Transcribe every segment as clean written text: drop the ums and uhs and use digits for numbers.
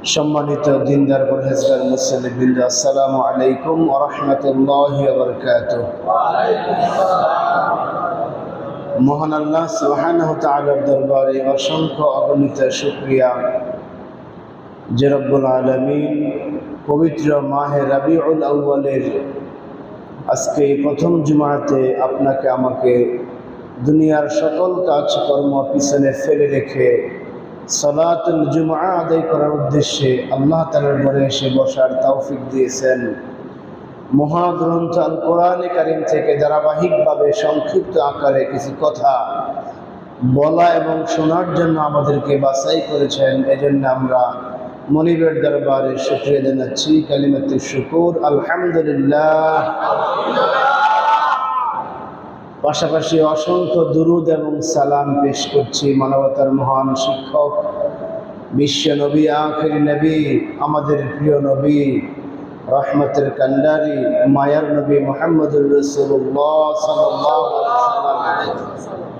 সম্মানিত দিনদার পরহেজগার মুসলিমবৃন্দ, আসসালামু আলাইকুম ওয়া রাহমাতুল্লাহি ওয়া বারাকাতুহু। মহান আল্লাহ সুবহানাহু ওয়া তাআলার দরবারে অসংখ্য অগণিত শুকরিয়া যে রব্বুল আলামিন পবিত্র মাহে রাবিউল আউয়ালের আজকে প্রথম জুমাতে আপনাকে আমাকে দুনিয়ার সকল কাজকর্ম পিছনে ফেলে রেখে সালাতুল জুমআ আদায় করার উদ্দেশ্যে আল্লাহ তাআলার ঘরে এসে বসার তৌফিক দিয়েছেন। মহাগ্রন্থ আল কোরআনে কারীম থেকে ধারাবাহিকভাবে সংক্ষিপ্ত আকারে কিছু কথা বলা এবং শোনার জন্য আমাদেরকে বাছাই করেছেন। এজন্য আমরা মনিবের দরবারে শুকরিয়া জানাচ্ছি, কালিমাতু শুকুর, আলহামদুলিল্লাহ। পাশাপাশি অসংখ্য দুরুদ এবং সালাম পেশ করছি মানবতার মহান শিক্ষক, বিশ্ব নবী, আখির নবী, আমাদের প্রিয় নবী, রহমতের কান্ডারি, মায়ার নবী মুহাম্মদুর রাসূলুল্লাহ সাল্লাল্লাহু আলাইহি ওয়াসাল্লাম।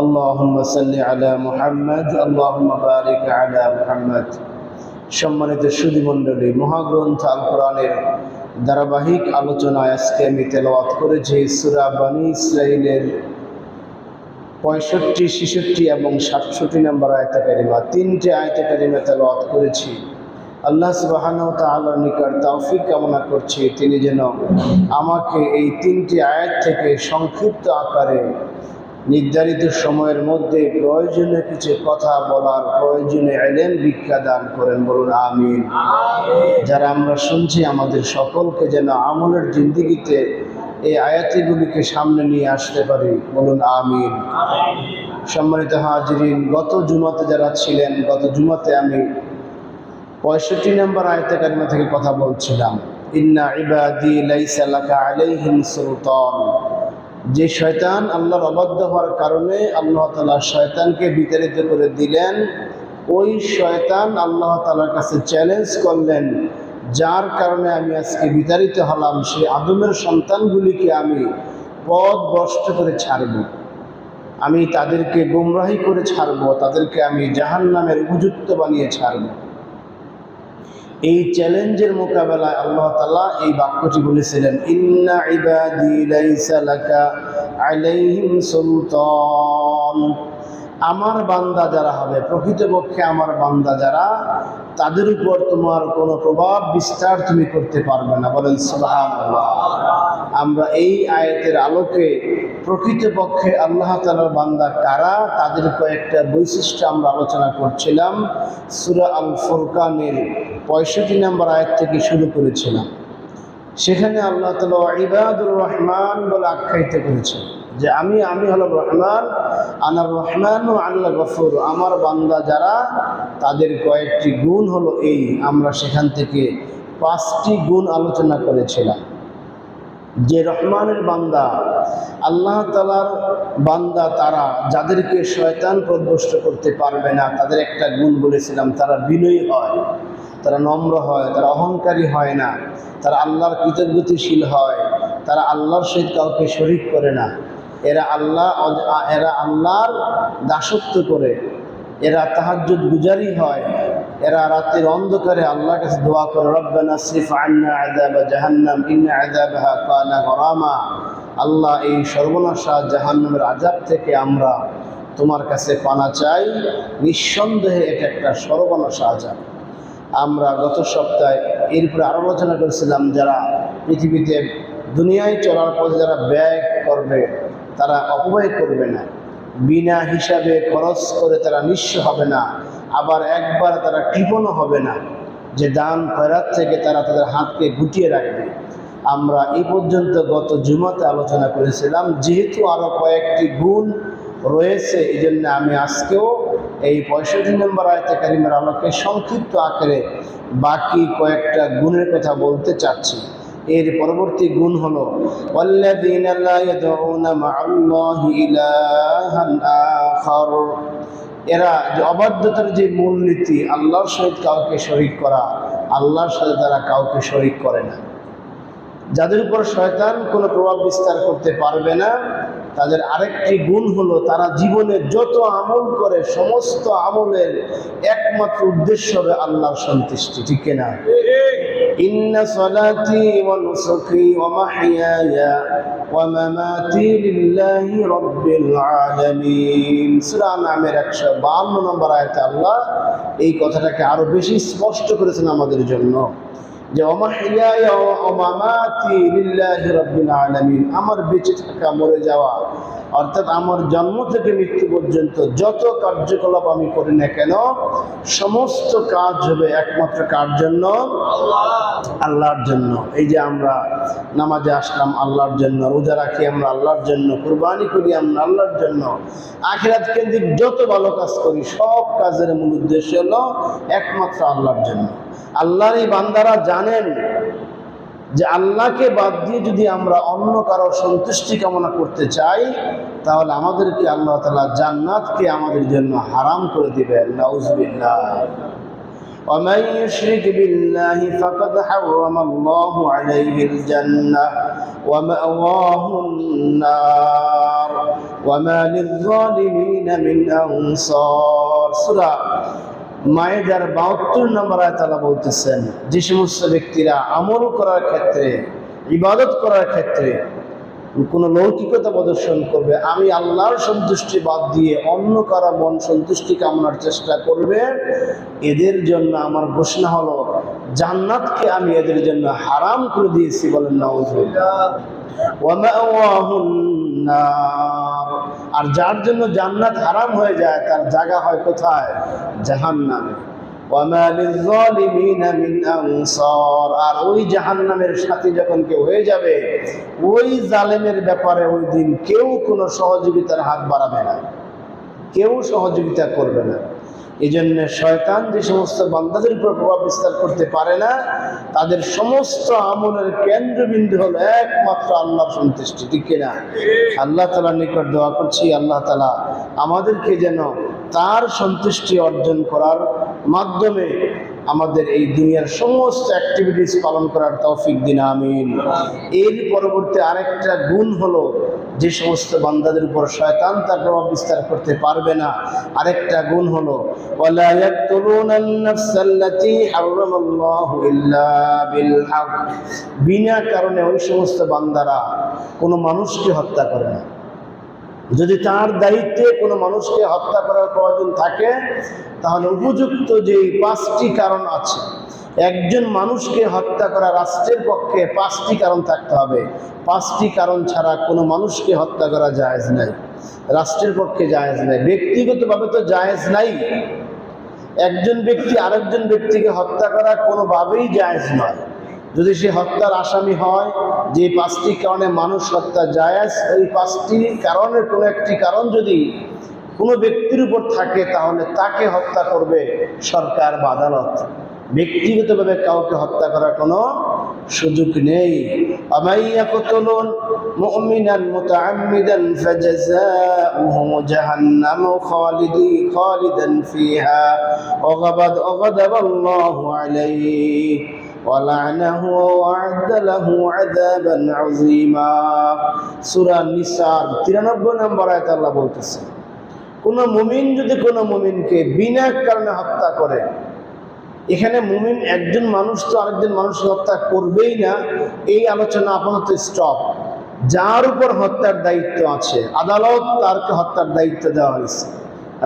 আল্লাহুম্মা সাল্লি আলা মুহাম্মদ, আল্লাহুম্মা বারিক আলা মুহাম্মদ। সম্মানিত সুধী মণ্ডলী, মহাগ্রন্থ আল কোরআনের ধারাবাহিক আলোচনায় আজকে আমি তেলাওয়াত করেছি সূরা বনী ইসরাঈলের 65, 66 এবং 67 নম্বর আয়াতে কারিমা। তিনটি আয়াতে কারিমা তেলাওয়াত করেছি। আল্লাহ সুবহানাহু ওয়া তাআলার নিকট তৌফিক কামনা করছি তিনি যেন আমাকে এই তিনটি আয়াত থেকে সংক্ষিপ্ত আকারে নির্ধারিত সময়ের মধ্যে প্রয়োজনীয় কিছু কথা বলার প্রয়োজনীয় ইলম ভিক্ষা দান করেন, বলুন আমিন। যারা আমরা শুনছি আমাদের সকলকে যেন আমলের জিন্দেগিতে এই আয়াতগুলিকে সামনে নিয়ে আসতে পারি, বলুন আমিন। সম্মানিত হাজিরিন, গত জুমাতে যারা ছিলেন, গত জুমাতে আমি 65 নম্বর আয়াতে কারিমা থেকে কথা বলছিলাম। ইন্না ইবাদি লাইসা লাকা আলাইহিম সুলতান। যে শয়তান আল্লাহর অবাধ্য হওয়ার কারণে আল্লাহ তাআলা শয়তানকে বিতাড়িত করে দিলেন, ওই শয়তান আল্লাহ তাআলার কাছে চ্যালেঞ্জ করলেন, যার কারণে আমি আজকে বিতাড়িত হলাম, সেই আদমের সন্তানগুলিকে আমি পথ ভ্রষ্ট করে ছাড়ব, আমি তাদেরকে গুমরাহি করে ছাড়ব, তাদেরকে আমি জাহান্নামের উপযুক্ত বানিয়ে ছাড়ব। এই চ্যালেঞ্জের মোকাবেলায় আল্লাহ তাআলা এই বাক্যটি বলেছিলেন, ইন্না ইবাদি লাইসা লাকা আলাইহিম সুলতান। আমার বান্দা যারা হবে, প্রকৃতপক্ষে আমার বান্দা যারা, তাদের উপর তোমার কোনো প্রভাব বিস্তার তুমি করতে পারবে না, বলেন সুবহানাল্লাহ। আমরা এই আয়াতের আলোকে প্রকৃতপক্ষে আল্লাহ তাআলার বান্দা কারা, তাদের কয়েকটা বৈশিষ্ট্য আমরা আলোচনা করছিলাম। সূরা আল ফুরকানের 65 নম্বর আয়াত থেকে শুরু করেছিলাম। সেখানে আল্লাহ তাআলা ইবাদুর রহমান বলে আখ্যায়িত করেছেন যে আমি হলাম রহমান, আনার রহমান ও আল্লাহ গফুর। আমার বান্দা যারা, তাদের কয়েকটি গুণ হলো এই। আমরা সেখান থেকে 5টি গুণ আলোচনা করেছিলাম। যে রহমানের বান্দা, আল্লাহ তাআলার বান্দা, তারা যাদেরকে শয়তান পথভ্রষ্ট করতে পারবে না, তাদের একটা গুণ বলেছিলাম, তারা বিনয়ী হয়, তারা নম্র হয়, তারা অহংকারী হয় না, তারা আল্লাহর কৃতজ্ঞতাশীল হয়, তারা আল্লাহর সহিত কাউকে শরীক করে না, এরা আল্লাহর দাসত্ব করে, এরা তাহাজ্জুদ গুজারি হয়, এরা রাতের অন্ধকারে আল্লাহর কাছে দোয়া করে, রব্বানা সিরফ আন্না আযাবা জাহান্নাম ইন্না আযাবাহা কানা গরামা। আল্লাহ, এই সর্বনাশা জাহান্নামের আযাব থেকে আমরা তোমার কাছে পানা চাই, নিঃসন্দেহে এটা একটা সর্বনাশা আযাব। আমরা গত সপ্তাহে এরপরে আরো আলোচনা করেছিলাম, যারা পৃথিবীতে দুনিয়ায় চলার পথে যারা ব্যয় করবে, তারা অপব্যয় করবে না, বিনা হিসাবে খরচ করে তারা নিঃস্ব হবে না, আবার একবার তারা কৃপণও হবে না, যে দান খয়রাত থেকে তারা তাদের হাতকে গুটিয়ে রাখবে। আমরা এই পর্যন্ত গত জুমাতে আলোচনা করেছিলাম। যেহেতু আরো কয়েকটি গুণ রয়েছে, এই জন্য আমি আজকেও এই 65 নম্বর আয়াতে কারিমার আলোকে সংক্ষিপ্ত আকারে বাকি কয়েকটা গুণের কথা বলতে চাচ্ছি। এর পরবর্তী গুণ হলো ওয়াল্লাযীনা লা ইয়াদউনা মা'আল্লাহি ইলাহান আখার। এরা যে অবাধ্যতার যে মূলনীতি, আল্লাহর সহিত কাউকে শরীক করা, আল্লাহর সাথে তারা কাউকে শরীক করে না। যাদের উপর শয়তান কোনো প্রভাব বিস্তার করতে পারবে না, তাদের আরেকটি গুণ হলো তারা জীবনে যত আমল করে সমস্ত আমলের একমাত্র উদ্দেশ্য হবে আল্লাহর সন্তুষ্টি, ঠিক কিনা? ইন্না সলাতি ওয়া নুসুকি ওয়া মাহইয়ায়া ওয়া মামাতি লিল্লাহি রাব্বিল আলামিন। সূরা আনআমের 152 নম্বর আয়াতে আল্লাহ এই কথাটাকে আরো বেশি স্পষ্ট করেছেন আমাদের জন্য যে ওয়া মাহইয়ায়া ওয়া মামাতি লিল্লাহি রাব্বিল আলামিন, আমার বেঁচে থাকা মরে যাওয়া অর্থাৎ আমার জন্ম থেকে মৃত্যু পর্যন্ত যত কার্যকলাপ আমি করি না কেন সমস্ত কাজ হবে একমাত্র কার জন্য? আল্লাহর জন্য। এই যে আমরা নামাজে আসলাম আল্লাহর জন্য, রোজা রাখি আমরা আল্লাহর জন্য, কুরবানি করি আমরা আল্লাহর জন্য, আখিরাত কেন্দ্রিক যত ভালো কাজ করি সব কাজের মূল উদ্দেশ্য হলো একমাত্র আল্লাহর জন্য। আল্লাহর এই বান্দারা জানেন যে আল্লাহকে বাদ দিয়ে যদি আমরা অন্য কারো সন্তুষ্টি কামনা করতে চাই তাহলে আমাদেরকে আল্লাহ তাআলা জান্নাতকে আমাদের জন্য হারাম করে দিবেন। নাউযুবিল্লাহ। ومن يشرك بالله فقد حرم الله عليه الجنة ومأواه النار وما للظالمين من أنصار। সূরা মায়েদার 72 নম্বর আয়াতে আল্লাহ বলতেছেন যে সমস্ত ব্যক্তিরা আমল করার ক্ষেত্রে ইবাদত করার ক্ষেত্রে কোনো লৌকিকতা প্রদর্শন করবে, আমি আল্লাহর সন্তুষ্টি বাদ দিয়ে অন্য কারো মন সন্তুষ্টি কামনার চেষ্টা করবে, এদের জন্য আমার ঘোষণা হলো জান্নাতকে আমি এদের জন্য হারাম করে দিয়েছি। বলেন নাউযুবিল্লাহ। ওয়া মাওয়াহুন নার, আর যার জন্য জান্নাত হারাম হয়ে যায় তার জায়গা হয় কোথায়? জাহান্নামে। ওয়া মা লিয-যালিমিনা মিন আনসার, আর ওই জাহান্নামের সাথী যখন কেউ হয়ে যাবে ওই জালেমের ব্যাপারে ওই দিন কেউ কোনো সহযোগিতার হাত বাড়াবে না, কেউ সহযোগিতা করবে না। এই জন্য শয়তান যে সমস্ত বান্দাদের উপর প্রভাব বিস্তার করতে পারে না তাদের সমস্ত আমলের কেন্দ্রবিন্দু হলো একমাত্র আল্লাহর সন্তুষ্টি, ঠিক কিনা? আল্লাহ তাআলার নিকট দোয়া করছি আল্লাহ তাআলা আমাদেরকে যেন তার সন্তুষ্টি অর্জন করার মাধ্যমে আমাদের এই দুনিয়ার সমস্ত অ্যাক্টিভিটিস পালন করার তৌফিক দিন, আমিন। এর পরবর্তী আরেকটা গুণ হলো যে সমস্ত বান্দাদের উপর শয়তান তার প্রভাব বিস্তার করতে পারবে না, আরেকটা গুণ হলো ওয়ালা ইয়াকতুলুনান নাফসাল্লাতী হারামাল্লাহু ইল্লা বিল হক, বিনা কারণে ওই সমস্ত বান্দারা কোনো মানুষকে হত্যা করে না। যদি তার দায়িত্বে কোনো মানুষকে হত্যা করার প্রয়োজন থাকে তাহলে উপযুক্ত যে 5টি কারণ আছে, একজন মানুষকে হত্যা করা রাষ্ট্রের পক্ষে 5টি কারণ থাকতে হবে। 5টি কারণ ছাড়া কোনো মানুষকে হত্যা করা জায়েজ নাই, রাষ্ট্রের পক্ষে জায়েজ নাই, ব্যক্তিগতভাবে তো জায়েজ নাই। একজন ব্যক্তি আরেকজন ব্যক্তিকে হত্যা করা কোনোভাবেই জায়েজ নয়। যদি সে হত্যার আসামি হয়, যে 5টি কারণে মানুষ হত্যা জায়েজ, ওই 5টি কারণের কোনো একটি কারণ যদি কোনো ব্যক্তির উপর থাকে তাহলে তাকে হত্যা করবে সরকার বা আদালত, ব্যক্তিগতভাবে কাউকে হত্যা করার কোনো সুযোগ নেই। আমাইয়াকুতুলুন মুমিনান মুতাআম্মিদান ফাজাযাউহু জাহান্নামু খালিদান ফিহা ওয়া গাদাবাল্লাহু আলাইহি ওয়ালানাহু ওয়া'আদ্দা লাহু আযাবান আযীমা। সূরা নিসার 93 নম্বর আয়াতে আল্লাহ বলতেছেন কোন মুমিন যদি কোনো মুমিনকে বিনা কারণে হত্যা করে, এখানে মুমিন একজন মানুষ তো আরেকজন মানুষকে হত্যা করবেই না, এই আলোচনা আপাতত স্টপ। যার উপর হত্যার দায়িত্ব আছে আদালত তারকে হত্যার দায়িত্ব দেওয়া হয়েছে,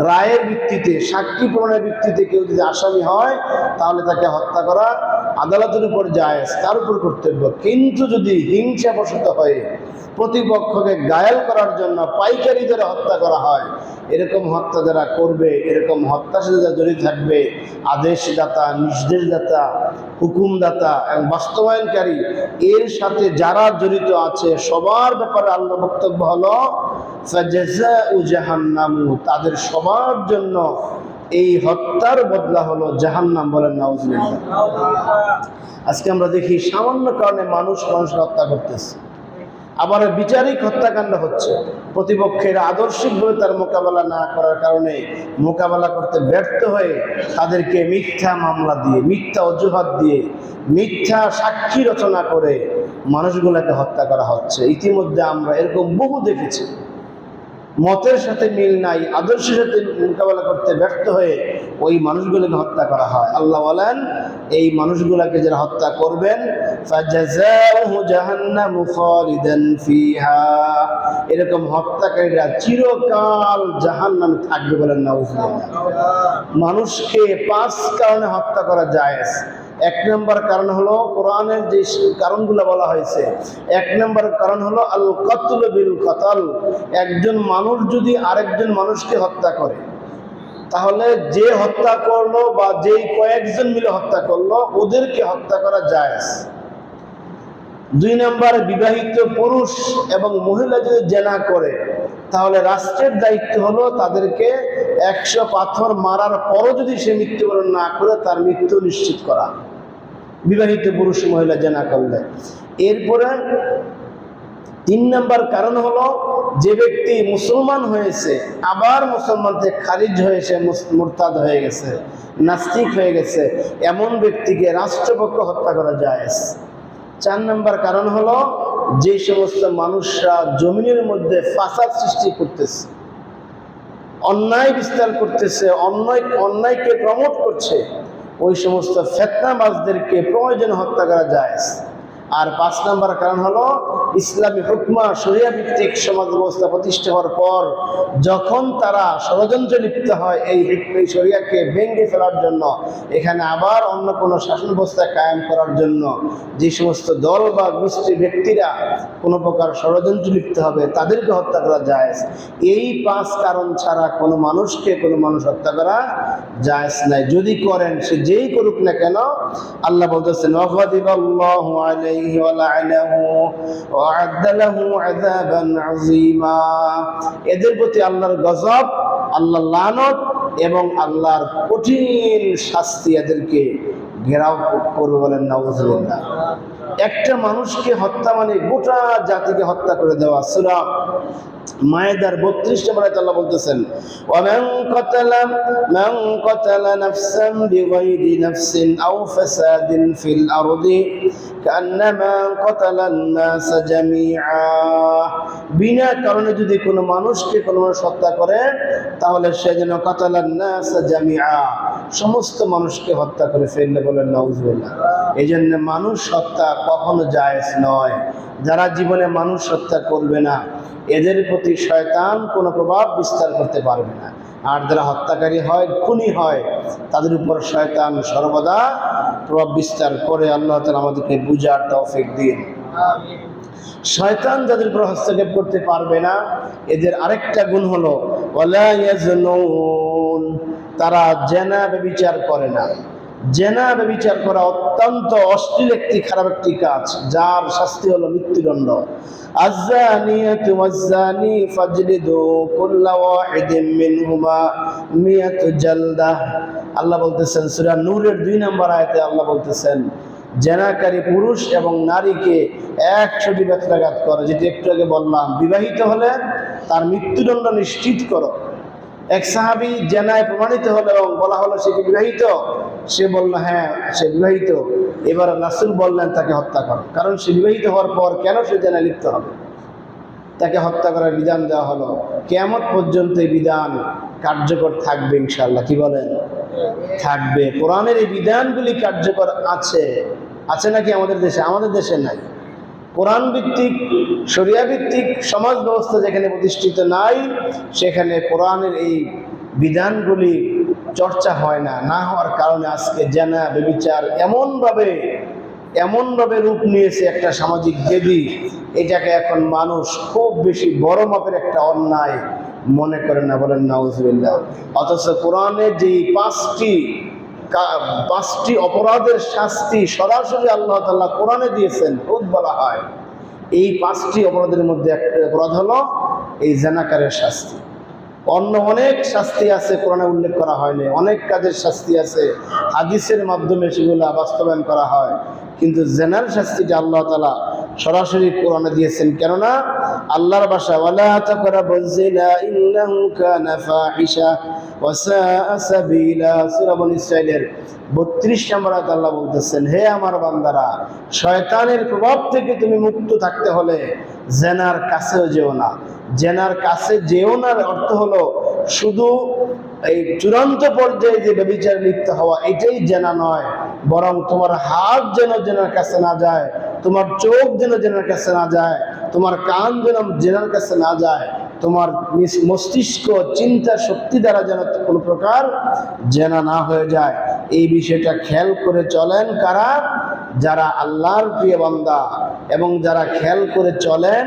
রায়ের ভিত্তিতে সাক্ষী প্রমাণের ভিত্তিতে কেউ যদি আসামি হয় তাহলে তাকে হত্যা করা আদালতের উপর জায়েজ, তার উপর কর্তব্য। কিন্তু যদি হিংসাবশত হয়ে প্রতিপক্ষকে ঘায়েল করার জন্য পাইকারি ধরে হত্যা করা হয়, এরকম হত্যা যারা করবে, এরকম হত্যার সাথে যারা জড়িত থাকবে, আদেশদাতা, নির্দেশদাতা, হুকুমদাতা এবং বাস্তবায়নকারী, এর সাথে যারা জড়িত আছে সবার ব্যাপারে আল্লাহ বক্তব্য হলো ফাজাযাউ জাহান্নামু, তাদের সবার জন্য এই হত্যার বদলা হলো জাহান্নাম। বলেন নাউযুবিল্লাহ। আজকে আমরা দেখি সামান্য কারণে মানুষ মানুষকে হত্যা করতেছে, আবার বিচারিক হত্যাকাণ্ড হচ্ছে, প্রতিপক্ষের আদর্শিকভাবে তার মোকাবেলা না করার কারণে মোকাবেলা করতে ব্যর্থ হয়ে তাদেরকে মিথ্যা মামলা দিয়ে, মিথ্যা অজুহাত দিয়ে, মিথ্যা সাক্ষী রচনা করে মানুষগুলোকে হত্যা করা হচ্ছে। ইতিমধ্যে আমরা এরকম বহু দেখেছি। মতের সাথে মিল নাই, আদর্শের সাথে মোকাবেলা করতে ব্যর্থ হয়ে ওই মানুষগুলোকে হত্যা করা হয়। আল্লাহ বলেন এই মানুষগুলোকে যারা হত্যা করবেন ফাজাযাউহু জাহান্নামু খালিদান ফিহা, এরকম হত্যাকারীরা চিরকাল জাহান্নামে থাকবে বলেন নাউযুবিল্লাহ। মানুষকে 5 কারণে হত্যা করা জায়েজ। 1 নম্বর কারণ হলো কোরআনের যে কারণগুলো বলা হয়েছে, 1 নম্বর কারণ হলো আল কতল বিল কতল। একজন মানুষ যদি আরেকজন মানুষকে হত্যা করে, তাহলে যে হত্যা করলো বা যেই কয়েকজন মিলে হত্যা করলো ওদেরকে হত্যা করা জায়েজ। 2 নম্বর, বিবাহিত পুরুষ এবং মহিলা যদি জেনা করে, তাহলে রাষ্ট্রের দায়িত্ব হলো তাদেরকে 100 পাথর মারার পরও যদি সে মৃত্যুবরণ না করে তার মৃত্যু নিশ্চিত করা, বিবাহিত পুরুষ মহিলা জেনা করলে। এরপরে 3 নম্বর কারণ হলো যে ব্যক্তি মুসলমান হয়েছে আবার মুসলমান থেকে খারিজ হয়েছে, মুরতাদ হয়ে গেছে, নাস্তিক হয়ে গেছে, এমন ব্যক্তিকে রাষ্ট্রপক্ষ হত্যা করা জায়েজ। 4 নম্বর কারণ হলো যে সমস্ত মানুষরা জমিনের মধ্যে ফাসাদ সৃষ্টি করতেছে, অন্যায় বিস্তার করতেছে, অন্যায়কে প্রমোট করছে, ওই সমস্ত ফিতনাবাজদেরকে প্রয়োজন হত্যা করা জায়েজ। আর 5 নম্বর কারণ হলো ইসলামী হুকমা শরিয়া ভিত্তিক সমাজ ব্যবস্থা প্রতিষ্ঠা হওয়ার পর যখন তারা ষড়যন্ত্রে লিপ্ত হয় এই শরিয়াকে ভেঙে ফেলার জন্য, এখানে আবার অন্য কোনো শাসন ব্যবস্থা কায়েম করার জন্য যে সমস্ত দল বা গোষ্ঠী ব্যক্তিরা কোনো প্রকার ষড়যন্ত্রে লিপ্ত হবে তাদেরকে হত্যা করা জায়েজ। এই 5 কারণ ছাড়া কোনো মানুষকে কোনো মানুষ হত্যা করা জায়েজ নাই। যদি করেন সে যেই করুক না কেন, আল্লাহ বলতেছেন ওয়াগাদিবাল্লাহু আলাইহি ওয়া লা'নাহু ওয়া আ'আদ্দা লাহু আযাবান আযীমা, এদের প্রতি আল্লাহর গজব, আল্লাহর লানত এবং আল্লাহর কঠিন শাস্তি এদেরকে ঘেরাও করবে বলেন নাউযুবিল্লাহ। একটা মানুষকে হত্যা মানে গোটা জাতিকে হত্যা করে দেওয়া। সূরা মায়েদার 32 নম্বর আয়াতে আল্লাহ বলতেছেন ওয়ামান কাতালা নাফসান বিগাইরি নাফসিন আও ফাসাদিন ফিল আরদি কান্নামা কাতালান নাস জামিআ, বিনা কারণে যদি কোনো মানুষকে কোনো মানুষ হত্যা করে তাহলে সে যেন কাতালান নাস জামিআ, সমস্ত মানুষকে হত্যা করে ফেললে বলেন নাউযুবিল্লাহ। এই জন্য মানুষ হত্যা কখনো জায়েজ নয়। যারা জীবনে মানুষ হত্যা করবে না এদের প্রতি শয়তান কোনো প্রভাব বিস্তার করতে পারবে না। আর যারা হত্যাকারী হয়, খুনি হয়, তাদের উপর শয়তান সর্বদা প্রভাব বিস্তার করে। আল্লাহ তাআলা আমাদেরকে বুঝার তৌফিক দিন। শয়তান যাদের উপর হস্তক্ষেপ করতে পারবে না এদের আরেকটা গুণ হলো ওয়ালা ইয়াজনুন, তারা জেনা ব্যভিচার করে না। জেনা ব্যভিচার করা অত্যন্ত অশ্লীল একটি খারাপ একটি কাজ, যার শাস্তি হলো মৃত্যুদণ্ড। আয-যানিয়াতু ওয়াজ-যানি ফাজলিদু কুল্লা ওয়াহিদিন মিনহুমা মিয়াতু জালদাহ। আল্লাহ বলতেছেন সূরা নূরের 2 নম্বর আয়াতে আল্লাহ বলতেছেন জেনাকারী পুরুষ এবং নারীকে 100টি বেত্রাঘাত করো, যেটি একটু আগে বললাম। বিবাহিত হলে তার মৃত্যুদণ্ড নিশ্চিত করো। এক সাহাবী জেনায় প্রমাণিত হলো এবং বলা হলো সে কি বিবাহিত, সে বলল হ্যাঁ সে বিবাহিত। এবার রাসূল বললেন তাকে হত্যা করো, কারণ সে বিবাহিত হওয়ার পর কেন সে জেনায় লিপ্ত হবে, তাকে হত্যা করার বিধান দেওয়া হলো। কিয়ামত পর্যন্ত এই বিধান কার্যকর থাকবে ইনশাআল্লাহ। কি বলেন? থাকবে। কোরআনের এই বিধানগুলি কার্যকর আছে নাকি আমাদের দেশে? আমাদের দেশে নাই। কোরআন ভিত্তিক শরিয়া ভিত্তিক সমাজ ব্যবস্থা যেখানে প্রতিষ্ঠিত নাই সেখানে কোরআনের এই বিধানগুলি চর্চা হয় না। না হওয়ার কারণে আজকে জেনা ব্যভিচার এমনভাবে রূপ নিয়েছে একটা সামাজিক বেদি, এটাকে এখন মানুষ খুব বেশি বড় মাপের একটা অন্যায় মনে করে না, বলেন নাউযুবিল্লাহ। অথচ কোরআনের যে 5টি অপরাধের শাস্তি সরাসরি আল্লাহ তাআলা কোরআনে দিয়েছেন, খুব বলা হয় এই 5টি অপরাধের মধ্যে একটা অপরাধ হলো এই জেনাকারের শাস্তি। অন্য অনেক শাস্তি আছে কোরআনে উল্লেখ করা হয়নি, অনেক কাজের শাস্তি আছে হাদিসের মাধ্যমে সেগুলো বাস্তবায়ন করা হয়, কিন্তু জেনার শাস্তিটা আল্লাহ তাআলা সরাসরি কোরআনে দিয়েছেন, কেননা আল্লাহর ভাষা ওয়ালা তাকরাবুজ জিনা ইন্নাহু কানা ফাহিশা ওয়া সাআ সাবিলা। সূরা বনী ইসরাঈলের 32 নম্বর আয়াতে আল্লাহ বলতেছেন, হে আমার বান্দারা, শয়তানের প্রভাব থেকে তুমি মুক্ত থাকতে হলে জেনার কাছেও যেও না। জেনার কাছে যেও না অর্থ হলো শুধু এই চূড়ান্ত পর্যায়ে যে ব্যভিচার লিপ্ত হওয়া এটাই জেনা নয়, বরং তোমার হাত যেন জেনার কাছে না যায়, তোমার চোখ যেন জেনার কাছে না যায়, তোমার কান যেন জেনার কাছে না যায়, তোমার মস্তিষ্ক চিন্তা শক্তি দ্বারা যেন কোনো প্রকার জেনা না হয়ে যায়। এই বিষয়টা খেয়াল করে চলেন কারা? যারা আল্লাহর প্রিয় বান্দা, এবং যারা খেয়াল করে চলেন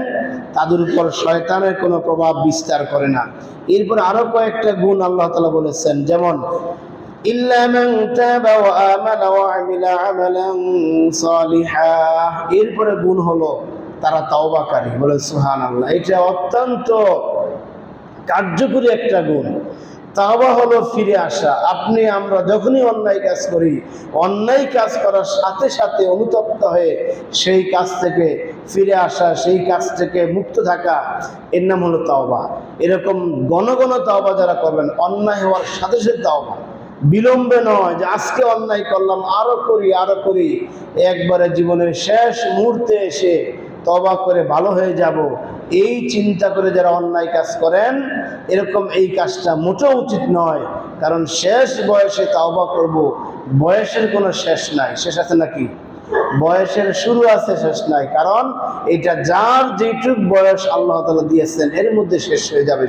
তাদের উপর শয়তানের কোনো প্রভাব বিস্তার করে না। এরপর আরো কয়েকটা গুণ আল্লাহ তাআলা বলেছেন, যেমন ইল্লা মান তাবা ওয়া আমানা ওয়া আমিলা আমালান সালিহা। এরপরে গুণ হলো তারা তাওবাকারী। বলে সুবহানাল্লাহ। এটা অত্যন্ত কার্যকরী একটা গুণ। তাওবা হলো ফিরে আসা। আমরা যখনই অন্যায় কাজ করি, অন্যায় কাজ করার সাথে সাথে অনুতপ্ত হয়ে সেই কাজ থেকে ফিরে আসা, সেই কাজ থেকে মুক্ত থাকা, এর নাম হলো তাওবা। এরকম ঘন ঘন তাওবা যারা করবেন, অন্যায় হওয়ার সাথে সাথে তাওবা, বিলম্বে নয় যে আজকে অন্যায় করলাম আরো করি, একবারে জীবনের শেষ মুহূর্তে এসে তওবা করে ভালো হয়ে যাব, এই চিন্তা করে যারা অন্যায় কাজ করেন, এরকম এই কাজটা মোটেও উচিত নয়। কারণ শেষ বয়সে তাওবা করব, বয়সের কোনো শেষ নাই। শেষ আছে নাকি? বয়সের শুরু আছে, শেষ নাই। কারণ এটা যার যেটুক বয়স আল্লাহ তাআলা দিয়েছেন এর মধ্যে শেষ হয়ে যাবে।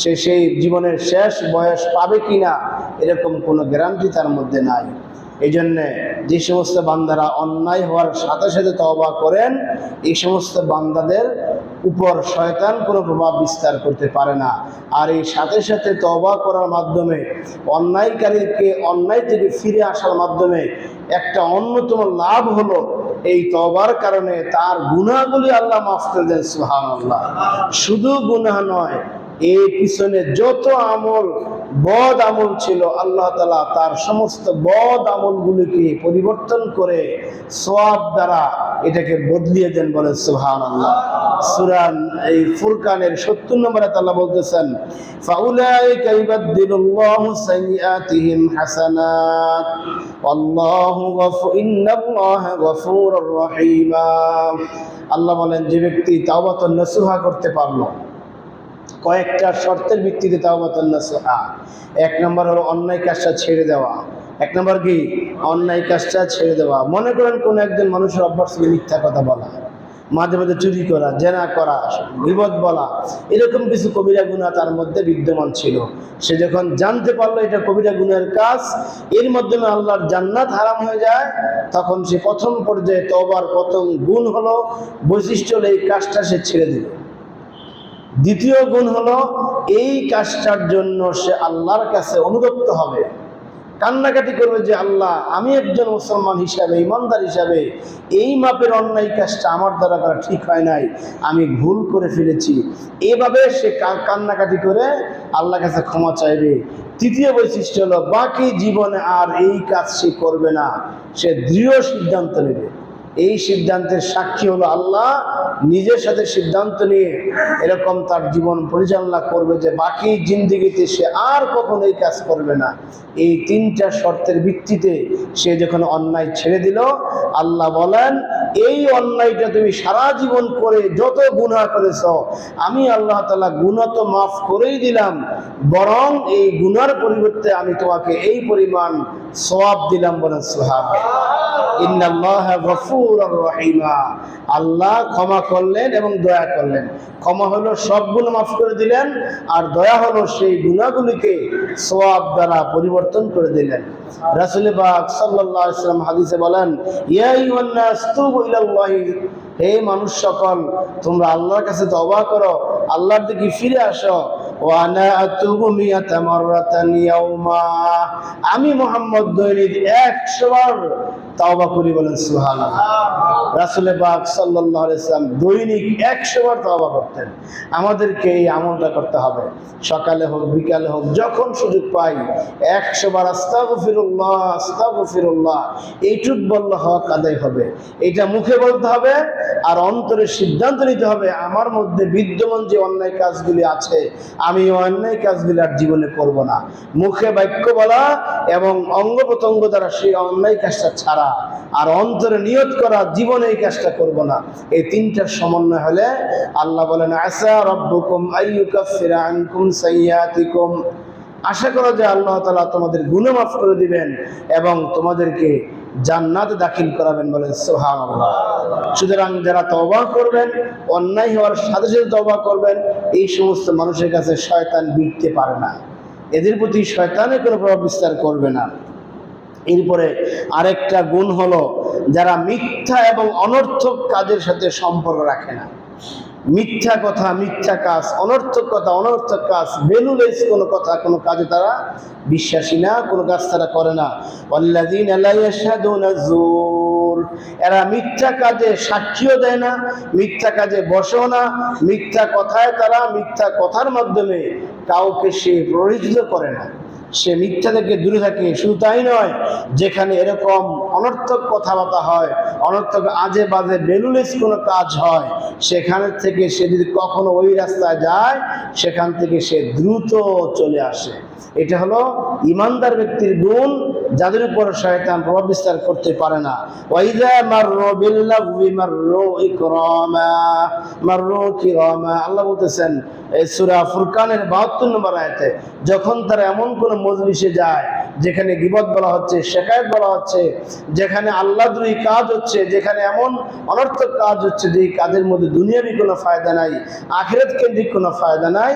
সে সেই জীবনের শেষ বয়স পাবে কিনা এরকম কোনো গ্যারান্টি তার মধ্যে নাই। এই জন্যে যে সমস্ত বান্দারা অন্যায় হওয়ার সাথে সাথে তওবা করেন, এই সমস্ত বান্দাদের উপর শয়তান কোনো প্রভাব বিস্তার করতে পারে না। আর এই সাথে সাথে তওবা করার মাধ্যমে অন্যায়কারীকে অন্যায় থেকে ফিরে আসার মাধ্যমে একটা অন্যতম লাভ হলো এই তওবার কারণে তার গুনাহগুলি আল্লাহ মাফ করে দেন। সুবহানাল্লাহ। শুধু গুনাহ নয়, এর পিছনে যত আমল বদ আমল ছিল আল্লাহ তাআলা তার সমস্ত বদ আমলগুলিকে পরিবর্তন করে সওয়াব দ্বারা এটাকে বদলিয়ে দেন। বলে সুবহানাল্লাহ। সূরা এই ফুরকানের 70 নম্বর আয়াতে আল্লাহ বলতেছেন, ফাউলাইকা ইউবাদদিলুল্লাহু সাইয়্যাতিহিম হাসানাত ওয়াল্লাহু ইন্নাল্লাহা গফুরুর রহিম। আল্লাহ বলেন, যে ব্যক্তি তাওবাতুন নাসুহা করতে পারলো, কয়েকটা শর্তের ভিত্তিতে তাওবাতুন নাসুহা। এক নম্বর হলো অন্যায় কাজটা ছেড়ে দেওয়া। এক নম্বর কি? অন্যায় কাজটা ছেড়ে দেওয়া। মনে করেন কোন একজন মানুষের অভ্যাস ছিল মিথ্যা কথা বলা, মাঝে মাঝে চুরি করা, জেনা করা, গীবত বলা, এরকম কিছু কবিরা গুনাহ তার মধ্যে বিদ্যমান ছিল। সে যখন জানতে পারলো এটা কবিরা গুনাহের কাজ, এর মাধ্যমে আল্লাহর জান্নাত হারাম হয়ে যায়, তখন সে প্রথম পর্যায়ে তওবার প্রথম গুণ হলো, বৈশিষ্ট্য হলো এই কাজটা সে ছেড়ে দিল। দ্বিতীয় গুণ হলো এই কাজটার জন্য সে আল্লাহর কাছে অনুতপ্ত হবে, কান্নাকাটি করবে যে আল্লাহ, আমি একজন মুসলমান হিসাবে, ইমানদার হিসাবে এই মাপের অন্যায় কাজটা আমার দ্বারা করা ঠিক হয় নাই, আমি ভুল করে ফেলেছি। এভাবে সে কান্নাকাটি করে আল্লাহর কাছে ক্ষমা চাইবে। তৃতীয় বৈশিষ্ট্য হলো বাকি জীবনে আর এই কাজ সে করবে না। সে দৃঢ় সিদ্ধান্ত নেবে। এই সিদ্ধান্তের সাক্ষী হলো আল্লাহ নিজের সাথে সিদ্ধান্ত নিয়ে এরকম তার জীবন পরিচালনা করবে যে বাকি জিন্দেগিতে সে আর কখনো এই কাজ করবে না। এই তিনটা শর্তের ভিত্তিতে সে যখন অন্যায় ছেড়ে দিল, আল্লাহ বলেন, এই অন্যায়টা তুমি সারা জীবন করে যত গুনাহ করেছ, আমি আল্লাহ তাআলা গুনাহ তো মাফ করেই দিলাম, বরং এই গুনার পরিবর্তে আমি তোমাকে এই পরিমাণ সওয়াব দিলাম। বলেন সুবহানাল্লাহ। ইন্নাল্লাহা গফুরুর রহিম। আল্লাহ ক্ষমা করলেন এবং দয়া করলেন। ক্ষমা হলো সব গুনাহ মাফ করে দিলেন, আর দয়া হলো সেই গুনাহগুলিকে সওয়াব দ্বারা পরিবর্তন করে দিলেন। রাসূল পাক সাল্লাল্লাহু আলাইহি ওয়াসাল্লাম হাদিসে বলেন, ইয়া আইয়ুহান নাস তুবু ইলাল্লাহি, হে মানুষ সকল, তোমরা আল্লাহর কাছে তওবা করো, আল্লাহর দিকে ফিরে আসো। ওয়ানা আতুবু মিয়াতা মাররাতান ইয়াউমা, আমি মুহাম্মদ দৈনিক 100 বার তওবা করি, বলেন সুবহানাল্লাহ। রাসূল পাক সাল্লাল্লাহু আলাইহি ওয়াসাল্লাম দৈনিক 100 বার তওবা করতেন। আমাদেরকে এই আমলটা করতে হবে, সকালে হোক বিকালে হোক যখন সুযোগ পাই 100 বার আস্তাগফিরুল্লাহ আস্তাগফিরুল্লাহ এইটুক বললে হক আদায় হবে। এটা মুখে বলতে হবে আর অন্তরে সিদ্ধান্ত নিতে হবে আমার মধ্যে বিদ্যমান যে অন্যায় কাজগুলি আছে আমি অন্যায় কাজগুলি আর জীবনে করব না। মুখে বাক্য বলা এবং অঙ্গ প্রত্যঙ্গ দ্বারা সেই অন্যায় কাজটা ছাড়া আর অন্তরে নিয়ত করা জীবনে এই কাজটা করব না। এই তিনটার সমন্বয় হলে আল্লাহ বলেন আসা রব্বুকুম আইয়ুকাফিরা আনকুম সাইয়্যাতিকুম, আশা করো যে আল্লাহ তাআলা তোমাদের গুনাহ মাফ করে দিবেন এবং তোমাদেরকে জান্নাতে দাখিল করাবেন, বলেন সুবহানাল্লাহ। সুতরাং যারা তওবা করবেন, অন্যায় হওয়ার সাথে সাথে তওবা করবেন, এই সমস্ত মানুষের কাছে শয়তান বিটতে পারে না, এদের প্রতি শয়তানের কোনো প্রভাব বিস্তার করবে না। এরপরে আরেকটা গুণ হলো যারা মিথ্যা এবং অনর্থক কাজের সাথে সম্পর্ক রাখে না। মিথ্যা কথা, মিথ্যা কাজ, অনর্থক কথা, অনর্থক কাজ, বেলুলেস কোনো কথা, কোনো কাজে তারা বিশ্বাসী না, কোনো কাজ তারা করে না। ওয়াল্লাযীনা লা ইয়াশহাদুনা যুর, এরা মিথ্যা কাজে সাক্ষীও দেয় না, মিথ্যা কাজে বসেও না, মিথ্যা কথায় তারা মিথ্যা কথার মাধ্যমে কাউকে সে প্ররোচিত করে না, সে মিথ্যা থেকে দূরে থাকে। শুধু তাই নয়, যেখানে এরকম অনর্থক কথাবার্তা হয়, অনর্থক আজে বাজে বেলুলেস কোনো কাজ হয়, সেখান থেকে সে যদি কখনো ওই রাস্তায় যায় সেখান থেকে সে দ্রুত চলে আসে। এটা হলো ইমানদার ব্যক্তির গুণ, যাদের উপর শয়তান প্রভাব বিস্তার করতে পারে না। ওয়াইযা মাররু বিল্লাগwi মাররু ইকরামা মাররু কিরামা, আল্লাহ বলতেছেন এই সূরা ফুরকানের 72 নম্বর আয়াতে, যখন তারা এমন কোন মজলিসে যায় যেখানে গীবত বলা হচ্ছে, শিকায়ত বলা হচ্ছে, যেখানে আল্লাহদ্রোহী কাজ হচ্ছে, যেখানে এমন অনর্থক কাজ হচ্ছে যে কাজের মধ্যে দুনিয়াবি কোনো ফায়দা নাই, আখিরাত কেন্দ্রিক কোনো ফায়দা নাই,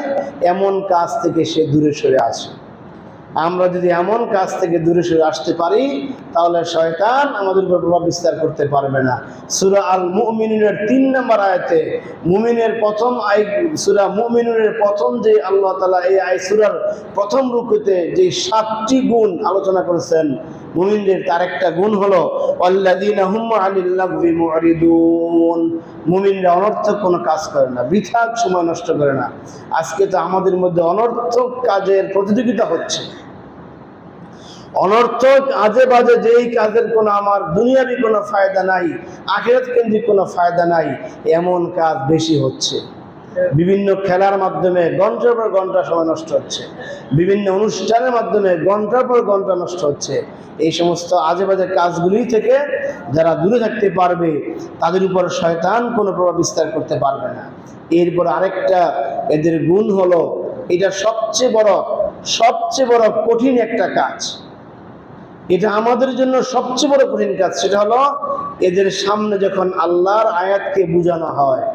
এমন কাজ থেকে সে দূরে সরে আসে। আমরা যদি এমন কাজ থেকে দূরে সরে আসতে পারি তাহলে শয়তান আমাদের উপর প্রভাব বিস্তার করতে পারবে না। সূরা আল মুমিনুনের 3 নম্বর আয়াতে, মুমিনের প্রথম সূরা মুমিনুনের প্রথম যে আল্লাহ তাআলা এই সূরার প্রথম রুকুতে যে 7টি গুণ আলোচনা করেছেন মুমিনদের, তার একটা গুণ হলো ওয়াল্লাযীনা হুম আনিল লাগবি মুরিদুন, মুমিনরা অনর্থক কোনো কাজ করে না, বৃথা সময় নষ্ট করে না। আজকে তো আমাদের মধ্যে অনর্থক কাজের প্রতিযোগিতা হচ্ছে, অনর্থক আজে বাজে যেই কাজের কোনো আমার দুনিয়াবি কোনো ফায়দা নাই, আখিরাত কেন্দ্রিক কোনো ফায়দা নাই, এমন কাজ বেশি হচ্ছে। বিভিন্ন খেলার মাধ্যমে ঘন্টার পর ঘন্টা সময় নষ্ট হচ্ছে, বিভিন্ন অনুষ্ঠানের মাধ্যমে ঘন্টার পর ঘন্টা নষ্ট হচ্ছে। এই সমস্ত আজে বাজে কাজগুলি থেকে যারা দূরে থাকতে পারবে তাদের উপর শয়তান কোনো প্রভাব বিস্তার করতে পারবে না। এরপর আরেকটা এদের গুণ হলো, এটা সবচেয়ে বড় কঠিন একটা কাজ, এটা আমাদের জন্য সবচেয়ে বড় কঠিন কাজ। সেটা হলো এদের সামনে যখন আল্লাহর আয়াতকে বোঝানো হয়,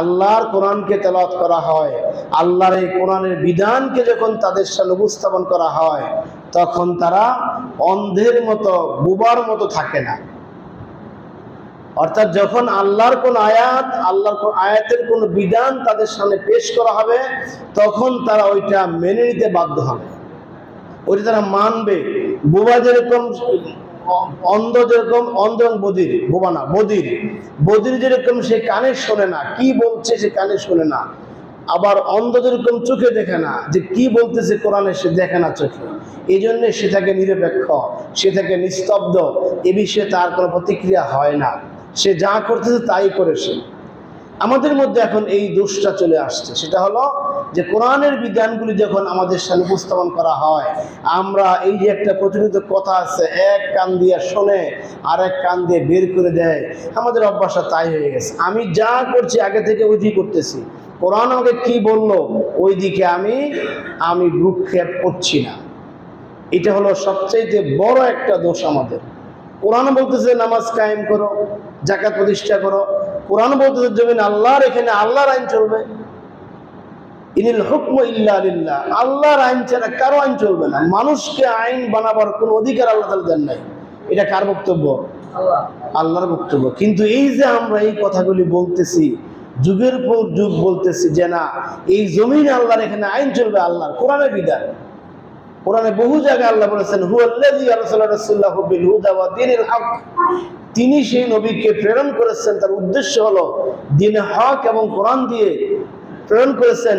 আল্লাহর কোরআনকে তেলাওয়াত করা হয়, আল্লাহর এই কোরআনের বিধানকে যখন তাদের সামনে উপস্থাপন করা হয়, তখন তারা অন্ধের মতো, বোবার মতো থাকে না। অর্থাৎ যখন আল্লাহর কোন আয়াত, আল্লাহর কোন আয়াতের কোন বিধান তাদের সামনে পেশ করা হবে, তখন তারা ওইটা মেনে নিতে বাধ্য হবে, ওইটা তারা মানবে। বোবা যেরকম, অন্ধ যেরকম, অন্ধ এবং বধির, বোবা না বধির যেরকম সে কানে শোনে না, কি বলছে সে কানে শোনে না, আবার অন্ধ যেরকম চোখে দেখে না, যে কি বলতেছে কোরআনে সে দেখে না চোখে, এই জন্য সে থাকে নিরপেক্ষ, সে থাকে নিস্তব্ধ, এ বিষয়ে তার কোনো প্রতিক্রিয়া হয় না, সে যা করতেছে তাই করে সে। আমাদের মধ্যে এখন এই দোষটা চলে আসছে, সেটা হলো যে কোরআনের বিধানগুলি যখন আমাদের সামনে উপস্থাপন করা হয়, আমরা এই যে একটা প্রচলিত কথা আছে, এক কান দিয়ে শোনে আর এক কান দিয়ে বের করে দেয়, আমাদের অভ্যাসটা তাই হয়ে গেছে। আমি যা করছি আগে থেকে ওইটি করতেছি, কোরআন আমাকে কি বললো ওই দিকে আমি ভ্রুক্ষেপ করছি না। এটা হলো সবচেয়ে বড় একটা দোষ আমাদের। কোরআন বলতেছে নামাজ কায়েম করো, যাকাত প্রতিষ্ঠা করো, কোরআন বলতেছে জমিন আল্লাহর, এখানে আল্লাহর আইন চলবে, ইনিল হুকমু ইল্লা লিল্লাহ, আল্লাহর আইন ছাড়া কারো আইন চলবে না। মানুষকে আইন বানাবার কোনো অধিকার আল্লাহ তাআলা দেন নাই। এটা কার বক্তব্য? আল্লাহর বক্তব্য। কিন্তু এই যে আমরা এই কথাগুলি বলতেছি, যুগের পর যুগ বলতেছি যে না, এই জমিনে আল্লাহর এখানে আইন চলবে, আল্লাহর কোরআনের বিধান। কোরআনে বহু জায়গায় আল্লাহ বলেছেন হুয়াল্লাযী আরসালা রাসূলাহু বিল হুদা ওয়া দীনিল হক, তিনি সেই নবীকে প্রেরণ করেছেন, তার উদ্দেশ্য হলো দ্বীন হক এবং কোরআন দিয়ে প্রেরণ করেছেন।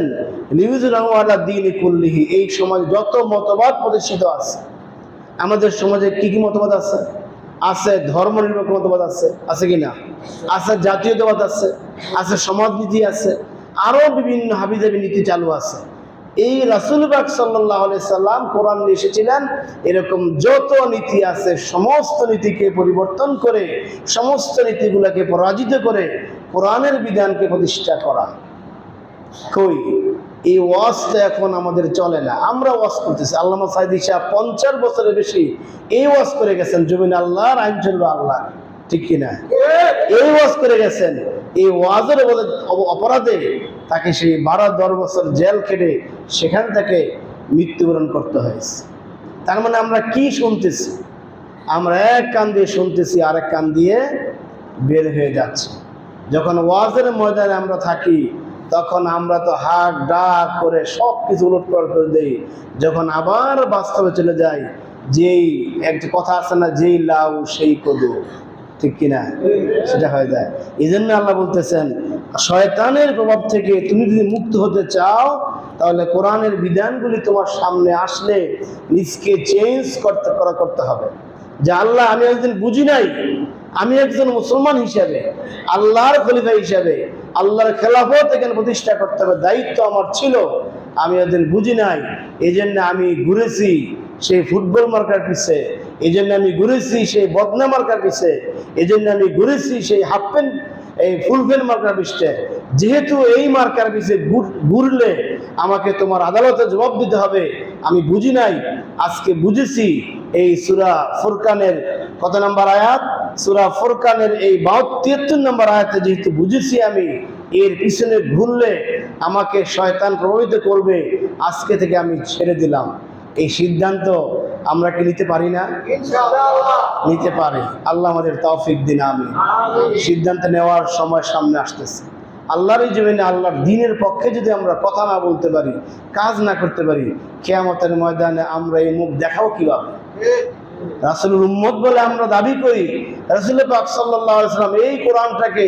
লিইয়ুযহিরাহু আলা দীনি কুল্লিহি, এই সমাজ যত মতবাদ প্রতিষ্ঠিত আছে, আমাদের সমাজে কি কি মতবাদ আছে? আছে ধর্মনিরপেক্ষ মতবাদ আছে, আছে কিনা? আছে জাতীয়তাবাদ আছে, আছে সমাজনীতি আছে, আরো বিভিন্ন হাবিজাবি নীতি চালু আছে। এই রাসূল পাক সাল্লাল্লাহু আলাইহি সাল্লাম কোরআন নিয়ে এসেছিলেন, এরকম যত নীতি আছে সমস্ত নীতিকে পরিবর্তন করে, সমস্ত নীতিগুলোকে পরাজিত করে কোরআনের বিধানকে প্রতিষ্ঠা করা। কই এই ওয়াজটা এখন আমাদের চলে না, আমরা ওয়াজ করতেছি। আল্লামা সাঈদী সাহেব 50 বছরের বেশি এই ওয়াজ করে গেছেন, জমিনে আল্লাহর আইন চলবে আল্লাহ, ঠিক কিনা? এই ওয়াজ করে গেছেন। এই ওয়াজের অপরাধে তাকে সেই 12-10 বছর জেল খেটে সেখান থেকে মৃত্যুবরণ করতে হয়েছে। তার মানে আমরা কি শুনতেছি? আমরা এক কান দিয়ে শুনতেছি, আরেক কান দিয়ে বের হয়ে যাচ্ছে। যখন ওয়াজের ময়দানে আমরা থাকি তখন আমরা তো হাক ডাক করে সব কিছু উলটপালট করে দেই। যখন আবার বাস্তবে চলে যাই, যেই একটা কথা আছে না, যেই লাউ সেই কদু, ঠিক কিনা? সেটা হয়ে যায়। এই জন্য আল্লাহ বলতেছেন, শয়তানের প্রভাব থেকে তুমি যদি মুক্ত হতে চাও তাহলে কোরআনের বিধানগুলি তোমার সামনে আসলে নিজকে চেঞ্জ করতে হবে। যে আল্লাহ, আমি একদিন বুঝি নাই, আমি একজন মুসলমান হিসাবে, আল্লাহর খলিফা হিসাবে আল্লাহর খেলাফত এখানে প্রতিষ্ঠা করতে হবে, দায়িত্ব আমার ছিল, আমি একদিন বুঝি নাই। এই জন্য আমি ঘুরেছি সেই ফুটবল মার্কার পিছে, এই জন্য আমি ঘুরেছি সেই বদনা মার্কার পিছে, এই জন্য আমি ঘুরেছি সেই হাফ প্যান্ট এই ফুল প্যান্ট মার্কার পিছে। যেহেতু এই মার্কার পিছে ঘুরলে আমাকে তোমার আদালতে জবাব দিতে হবে, আমি বুঝি নাই, আজকে বুঝেছি। এই সূরা ফুরকানের কত নম্বর আয়াত? সূরা ফুরকানের এই 73 নম্বর আয়াতে যেহেতু বুঝেছি আমি, এর পিছনে ঘুরলে আমাকে শয়তান প্রভাবিত করবে, আজকে থেকে আমি ছেড়ে দিলাম। এই সিদ্ধান্ত আমরা কি নিতে পারি না? ইনশাআল্লাহ নিতে পারি। আল্লাহ আমাদের তৌফিক দিন, আমিন। সিদ্ধান্ত নেওয়ার সময় সামনে আসতেছে। আল্লাহর এই জমিনে আল্লাহর দ্বীনের পক্ষে যদি আমরা কথা না বলতে পারি, কাজ না করতে পারি, কিয়ামতের ময়দানে আমরা এই মুখ দেখাও কিভাবে? রাসূলের উম্মত বলে আমরা দাবি করি। রাসূল পাক সাল্লাল্লাহু আলাইহি ওয়াসাল্লাম এই কোরআনটাকে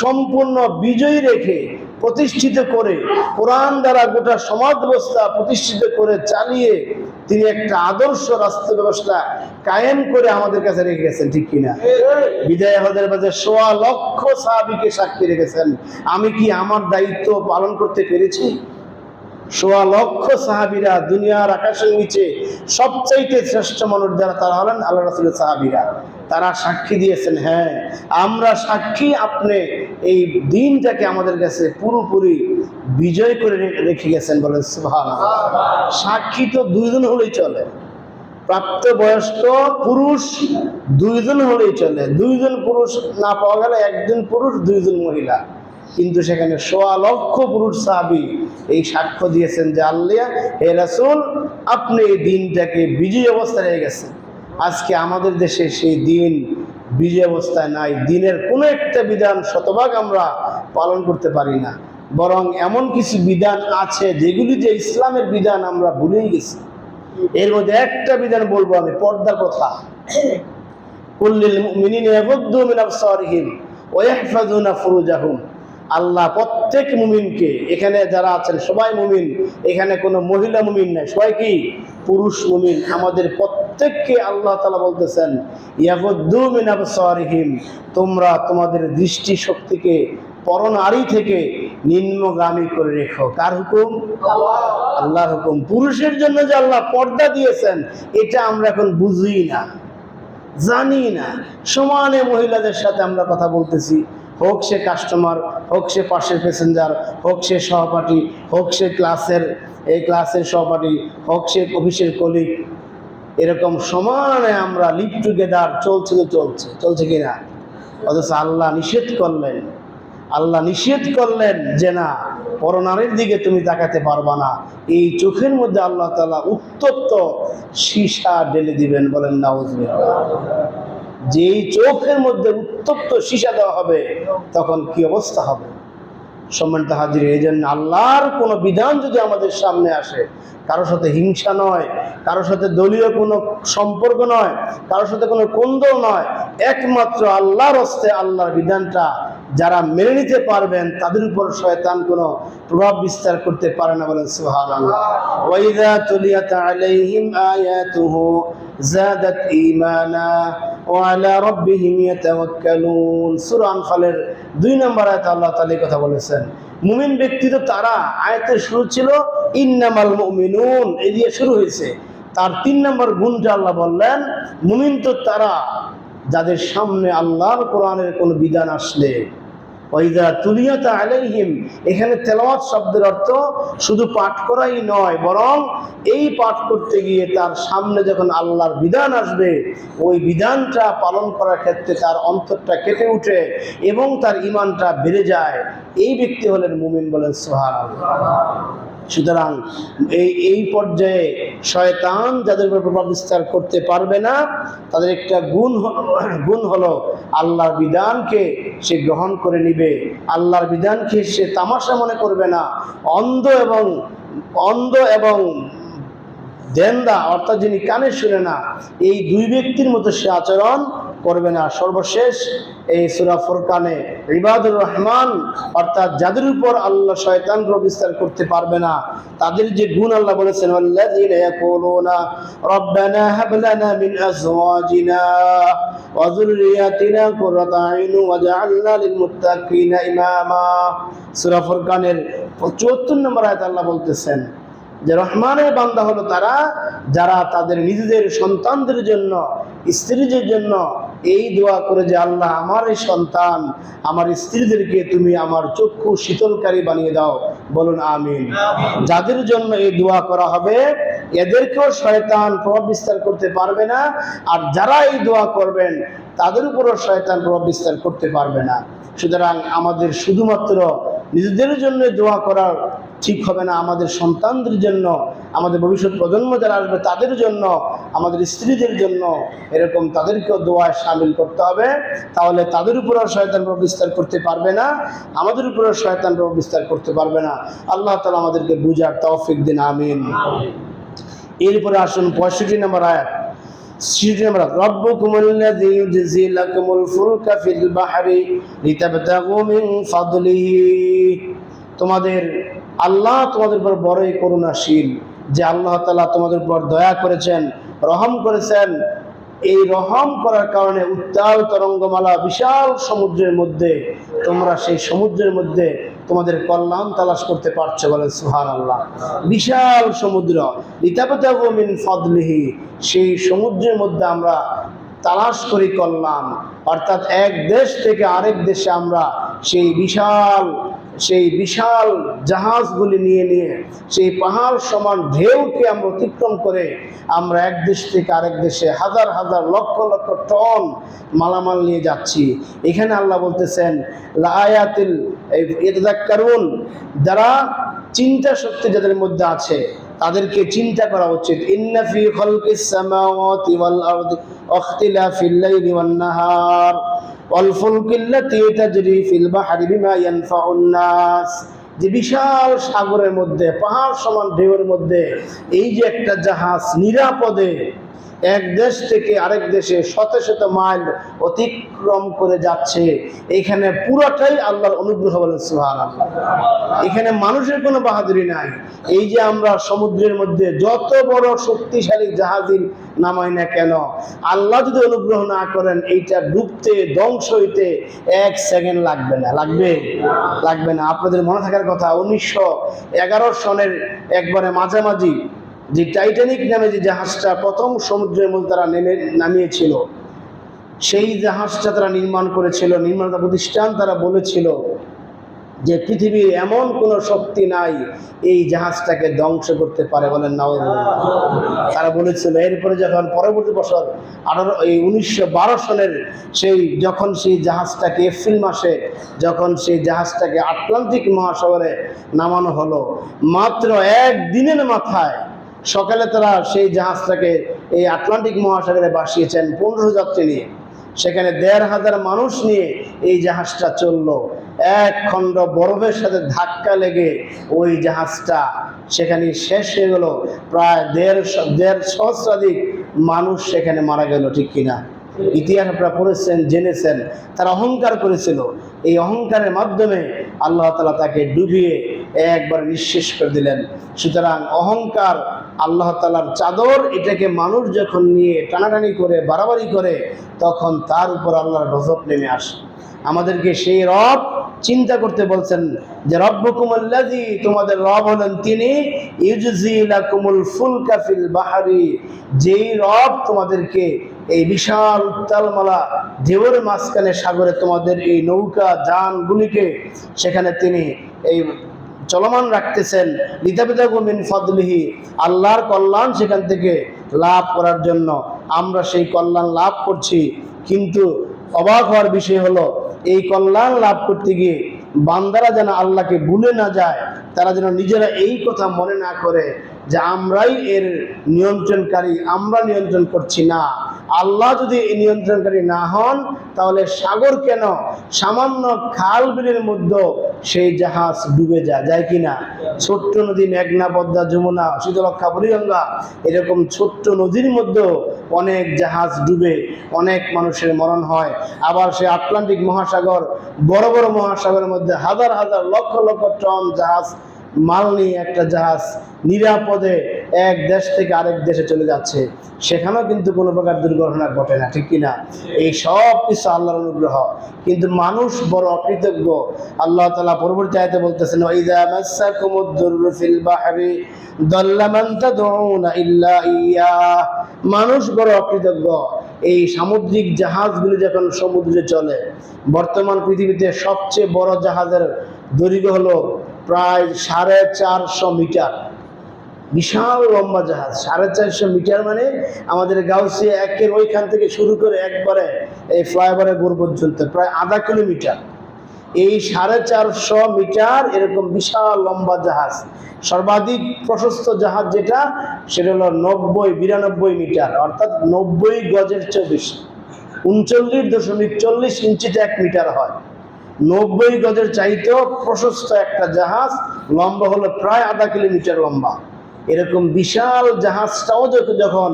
সম্পূর্ণ বিজয়ী রেখে প্রতিষ্ঠিত করে, কোরআন দ্বারা গোটা সমাজ ব্যবস্থা প্রতিষ্ঠিত করে চালিয়ে তিনি একটা আদর্শ রাষ্ট্র ব্যবস্থা কায়েম করে আমাদের কাছে রেখে গেছেন, ঠিক কিনা? বিদায় হজের মাঝে 1.25 লক্ষ সাহাবীকে সাক্ষী রেখেছেন। আমি কি আমার দায়িত্ব পালন করতে পেরেছি? 1.25 লক্ষ সাহাবীরা, দুনিয়ার আকাশের নিচে সবচাইতে শ্রেষ্ঠ মানুষ যারা, তারা হলেন আল্লাহ রাসূলের সাহাবীরা। তারা সাক্ষী দিয়েছেন, হ্যাঁ আমরা সাক্ষী, আপনি এই দিনটাকে আমাদের কাছে পুরোপুরি বিজয় করে রেখে গেছেন, বলেন সুবহানাল্লাহ। সাক্ষী তো 2 জন হলেই চলে, প্রাপ্তবয়স্ক পুরুষ 2 জন হলেই চলে। 2 জন পুরুষ না পাওয়া গেলে 1 জন পুরুষ 2 জন মহিলা, কিন্তু সেখানে 1.25 লক্ষ পুরুষ সাহাবী এই সাক্ষ্য দিয়েছেন যে আল্লাহ, হে রাসূল, আপনি এই দিনটাকে বিজয় অবস্থায় রেখে গেছেন। আজকে আমাদের দেশে সেই দিন বিজয় অবস্থায় নাই। দিনের কোনো একটা বিধান শতভাগ আমরা পালন করতে পারি না, বরং এমন কিছু বিধান আছে যেগুলি যে ইসলামের বিধান আমরা ভুলেই গেছি। এর মধ্যে একটা বিধান বলবো আমি, পর্দার কথা। কুল্লিল মুমিনিনা ইয়াগুদ্দু মিন আবসারিহিম ওয়া ইয়াহফাযুনা ফুরুজাহুম। আল্লাহ প্রত্যেক মুমিনকে, এখানে যারা আছেন সবাই মুমিন, এখানে কোনো মহিলা মুমিন নাই, সবাই কি পুরুষ মুমিন। আমাদের প্রত্যেককে আল্লাহ তাআলা বলতেছেন, ইয়াগুদ্দু মিন আবসারিহিম, তোমরা তোমাদের দৃষ্টি শক্তিকে পরনারী থেকে নিম্নগামী করে রেখো। কার হুকুম? আল্লাহর হুকুম। পুরুষের জন্য যে আল্লাহ পর্দা দিয়েছেন, এটা আমরা এখন বুঝি না, জানি না। সমানে মহিলাদের সাথে আমরা কথা বলতেছি, হোক সে কাস্টমার, হোক সে পাশের প্যাসেঞ্জার, হোক সে সহপাঠী, হোক সে ক্লাসের সহপাঠী, হোক সে অফিসের কলিগ, এরকম সমানে আমরা লিভ টুগেদার চলছে কিনা? অথচ আল্লাহ নিষেধ করলেন যে না, পরনারীর দিকে তুমি তাকাতে পারবা না। এই চোখের মধ্যে আল্লাহ তাআলা উত্তপ্ত সীসা ঢেলে দিবেন, বলেন নাউজুবিল্লাহ। যেই চোখের মধ্যে উত্তপ্ত সীসা দেওয়া হবে, তখন কি অবস্থা হবে? সম্মানিত হাজির, এই জন্য আল্লাহর কোনো বিধান যদি আমাদের সামনে আসে, কারোর সাথে হিংসা নয়, কারোর সাথে দলীয় কোনো সম্পর্ক নয়, কারোর সাথে কোনো কোন্দল নয়, একমাত্র আল্লাহর হস্তে আল্লাহর বিধানটা যারা মেনে নিতে পারবেন তাদের উপর শয়তান কোনো প্রভাব বিস্তার করতে পারে না। বলেন সুবহানাল্লাহ। ওয়াইযা তুলিয়াত আলাইহিম আয়াতুহু যাদাত ঈমানা ওয়া আলা রাব্বিহিম ইয়াতাওয়াক্কালুন। সূরা আনফালের 2 নম্বর আয়াতে আল্লাহ তাআলা কথা বলেছেন। মুমিন ব্যক্তি তো তারা, আয়াতের শুরু ছিল ইন্নামাল মুমিনুন, এই দিয়ে শুরু হয়েছে। তার 3 নম্বর গুণটা আল্লাহ বললেন, মুমিন তো তারা যাদের সামনে আল্লাহর কোরআনের কোনো বিধান আসলে, ওয়াইযা তুলিয়াত আলাইহিম, এখানে তেলাওয়াত শব্দের অর্থ শুধু পাঠ করাই নয়, বরং এই পাঠ করতে গিয়ে তার সামনে যখন আল্লাহর বিধান আসবে ওই বিধানটা পালন করার ক্ষেত্রে তার অন্তরটা কেঁপে ওঠে এবং তার ঈমানটা বেড়ে যায়, এই ব্যক্তি হলেন মুমিন। বলেন সুবহানাল্লাহ। সুতরাং এই পর্যায়ে শয়তান যাদের উপর প্রভাব বিস্তার করতে পারবে না, তাদের একটা গুণ হলো আল্লাহর বিধানকে সে গ্রহণ করে নিবে, আল্লাহর বিধানকে সে তামাশা মনে করবে না। অন্ধ এবং দেন্দা, অর্থাৎ যিনি কানে শুনে না, এই 2 ব্যক্তির মতো সে আচরণ করবে না। সর্বশেষ এই সূরা ফুরকানে ইবাদুর রহমান, অর্থাৎ যাদের উপর আল্লাহ শয়তান প্রভাব বিস্তার করতে পারবে না, তাদের যে গুণ আল্লাহ বলেছেন, ওয়াল্লাযীনা ইয়াকুলুনা রাব্বানা হাব লানা মিন আজওয়াজিনা ওয়া যুররিয়াতিনা কুররাতা আইন ওয়াজআলনা লিল মুত্তাকিনা ইমামা। সূরা ফুরকানের 74 নম্বর আয়াতে আল্লাহ বলতেছেন যে রহমানের বান্দা হলো তারা যারা তাদের নিজেদের সন্তানদের জন্য, স্ত্রীদের জন্য এই দোয়া করে যে আল্লাহ আমার এই সন্তান, আমার স্ত্রীদেরকে তুমি আমার চক্ষু শীতলকারী বানিয়ে দাও। বলুন আমিন। যাদের জন্য এই দোয়া করা হবে এদেরকেও শয়তান প্রভাব বিস্তার করতে পারবে না, আর যারা এই দোয়া করবেন তাদের উপরও শয়তান প্রভাব বিস্তার করতে পারবে না। সুতরাং আমাদের শুধুমাত্র নিজেদের জন্য দোয়া করার ঠিক হবে না, আমাদের সন্তানদের জন্য, আমাদের ভবিষ্যৎ প্রজন্ম যারা আসবে তাদের জন্য, আমাদের স্ত্রীদের জন্য, এরকম তাদেরকেও দোয়ায় শামিল করতে হবে। তাহলে তাদের উপরও শয়তান প্রভাব বিস্তার করতে পারবে না, আমাদের উপরও শয়তান প্রভাব বিস্তার করতে পারবে না। আল্লাহ তাআলা আমাদেরকে বুঝার তৌফিক দিন, আমিন। এরপরে আসুন 65 নম্বর আয়াত। রব্বুকুমুল্লাযী ইউজজি লাকুমুল ফুলকা ফিল বাহরি লিতাবতাগু মিন ফাদলিহি। তোমাদের আল্লাহ তোমাদের উপর বড়ই করুণাশীল, যে আল্লাহ তাআলা তোমাদের উপর দয়া করেছেন, রহম করেছেন। এই রহম করার কারণে উত্তাল তরঙ্গমালা বিশাল সমুদ্রের মধ্যে তোমরা সেই সমুদ্রের মধ্যে তোমাদের কল্যাণ তালাশ করতে পারছো। বলেন সুবহানাল্লাহ। বিশাল সমুদ্র, লিতাবতাগু মিন ফাদলিহি, সেই সমুদ্রের মধ্যে আমরা তালাশ করি কল্যাণ, অর্থাৎ এক দেশ থেকে আরেক দেশে আমরা সেই বিশাল জাহাজগুলি নিয়ে সেই পাহাড় সমান ঢেউকে আমরা অতিক্রম করে আমরা এক দেশ থেকে আরেক দেশে হাজার হাজার লক্ষ লক্ষ টন মালামাল নিয়ে যাচ্ছি। এখানে আল্লাহ বলতেছেন লাআয়াতিল ইয়াতাযাক্কারুন, যারা চিন্তা শক্তি যাদের মধ্যে আছে তাদেরকে চিন্তা করা উচিত। ইন্না ফি খালকিস সামাওয়াতি ওয়াল আরদি ওয়াখতিলাফিল লাইলি ওয়ান নাহার ওয়াল ফুলকিল্লাতী তাজরি ফিল বাহরি বিমা ইয়ানফাউন নাস। যে বিশাল সাগরের মধ্যে, পাহাড় সমান ঢেউয়ের মধ্যে এই যে একটা জাহাজ নিরাপদে এক দেশ থেকে আরেক দেশে শত শত মাইল অতিক্রম করে যাচ্ছে, এখানে পুরোটাই আল্লাহর অনুগ্রহ। বলেন সুবহানাল্লাহ। এখানে মানুষের কোনো বাহাদুরি নাই। এই যে আমরা সমুদ্রের মধ্যে যত বড় শক্তিশালী জাহাজই নামাই না কেন, আল্লাহ যদি অনুগ্রহ না করেন এইটা ডুবতে, ধ্বংস হইতে 1 সেকেন্ড লাগবে না। লাগবে না। আপনাদের মনে থাকার কথা 1911 সনের একবারে মাঝামাঝি যে টাইটানিক নামে যে জাহাজটা প্রথম সমুদ্রের মধ্যে তারা নামিয়েছিল, সেই জাহাজটা তারা নির্মাণ করেছিল, নির্মাণতা প্রতিষ্ঠান তারা বলেছিল যে পৃথিবীর এমন কোনো শক্তি নাই এই জাহাজটাকে ধ্বংস করতে পারে। বলেন নাউযুবিল্লাহ। তারা বলেছিল। এরপরে যখন পরবর্তী বছর 1912 সনের যখন সেই জাহাজটাকে এপ্রিল মাসে যখন সেই জাহাজটাকে আটলান্টিক মহাসাগরে নামানো হলো, মাত্র 1 দিনের মাথায় সকালে তারা সেই জাহাজটাকে এই আটলান্টিক মহাসাগরে ভাসিয়েছেন 1500 যাত্রী নিয়ে। সেখানে 1500 মানুষ নিয়ে এই জাহাজটা চললো। এক খণ্ড বরফের সাথে ধাক্কা লেগে ওই জাহাজটা সেখানে শেষ হয়ে গেল। প্রায় দেড় সহস্রাধিক মানুষ সেখানে মারা গেল, ঠিক কিনা? ইতিহাস আপনারা পড়েছেন, জেনেছেন। তারা অহংকার করেছিল, এই অহংকারের মাধ্যমে আল্লাহ তাআলা তাকে ডুবিয়ে একবার নিঃশেষ করে দিলেন। সুতরাং অহংকার আল্লাহ তাআলার চাদর, এটাকে মানুষ যখন নিয়ে টানাটানি করে বাড়াবাড়ি করে তখন তার উপর আল্লাহর গজব নেমে আসে। আমাদেরকে সেই রব চিন্তা করতে বলছেন যে রব্বুকুমুল্লাযী, তোমাদের রব হলেন তিনি, ইউজজি লাকুমুল ফুলকা ফিল বাহরি, যেই রব তোমাদেরকে এই বিশাল উত্তালমালা ঢেউয়ের মাঝখানে সাগরে তোমাদের এই নৌকা যানগুলিকে সেখানে তিনি এই চলমান রাখতেছেন, লিতাবতাগু মিন ফাদলিহি, আল্লাহর কল্যাণ সেখান থেকে লাভ করার জন্য আমরা সেই কল্যাণ লাভ করছি। কিন্তু অবাক হওয়ার বিষয় হলো, এই কল্যাণ লাভ করতে গিয়ে বান্দারা যেন আল্লাহকে ভুলে না যায়, তারা যেন নিজেরা এই কথা মনে না করে যে আমরাই এর নিয়ন্ত্রণকারী, আমরা নিয়ন্ত্রণ করছি না। আল্লাহ যদি এই নিয়ন্ত্রণকারী না হন তাহলে সাগর কেন, সামান্য খাল বিলের মধ্যে সেই জাহাজ ডুবে যায় কিনা? ছোট্ট নদী মেঘনা, পদ্মা, যমুনা, শীতলক্ষা, বুড়িগঙ্গা, এরকম ছোট্ট নদীর মধ্যেও অনেক জাহাজ ডুবে অনেক মানুষের মরণ হয়। আবার সেই আটলান্টিক মহাসাগর, বড় বড় মহাসাগরের মধ্যে হাজার হাজার লক্ষ লক্ষ টন জাহাজ মাল নিয়ে একটা জাহাজ নিরাপদে এক দেশ থেকে আরেক দেশে চলে যাচ্ছে, সেখানেও কিন্তু কোনো প্রকার দুর্ঘটনা ঘটে না, ঠিক কিনা? এই সব কিছু আল্লাহর অনুগ্রহ। কিন্তু মানুষ বড় অকৃতজ্ঞ। আল্লাহ তাআলা পরবর্তী আয়াতে বলতেছেন, ওয়াইযা মাসসাকুমুদ-দুররু ফিল বাহরি দাল্লা মান তাদউনা ইল্লা ইয়্যাহ, মানুষ বড় অকৃতজ্ঞ। এই সামুদ্রিক জাহাজগুলি যখন সমুদ্রে চলে, বর্তমান পৃথিবীতে সবচেয়ে বড় জাহাজের দৈর্ঘ্য হলো প্রায় 450 মিটার, বিশাল লম্বা জাহাজ। 450 মিটার মানে আমাদের গাউসিয়া একের ওইখান থেকে শুরু করে একবারে এই ফ্লাইওভারের গোড় পর্যন্ত প্রায় আধা কিলোমিটার। এই 450 মিটার এরকম বিশাল লম্বা জাহাজ। সর্বাধিক প্রশস্ত জাহাজ যেটা, সেটা হলো 92 মিটার, অর্থাৎ 90 গজের চেয়ে বেশি। 39.40 ইঞ্চিতে 1 মিটার হয়। 90 গজের চাইতেও প্রশস্ত একটা জাহাজ, লম্বা হলো প্রায় আধা কিলোমিটার লম্বা। এরকম বিশাল জাহাজটাও যখন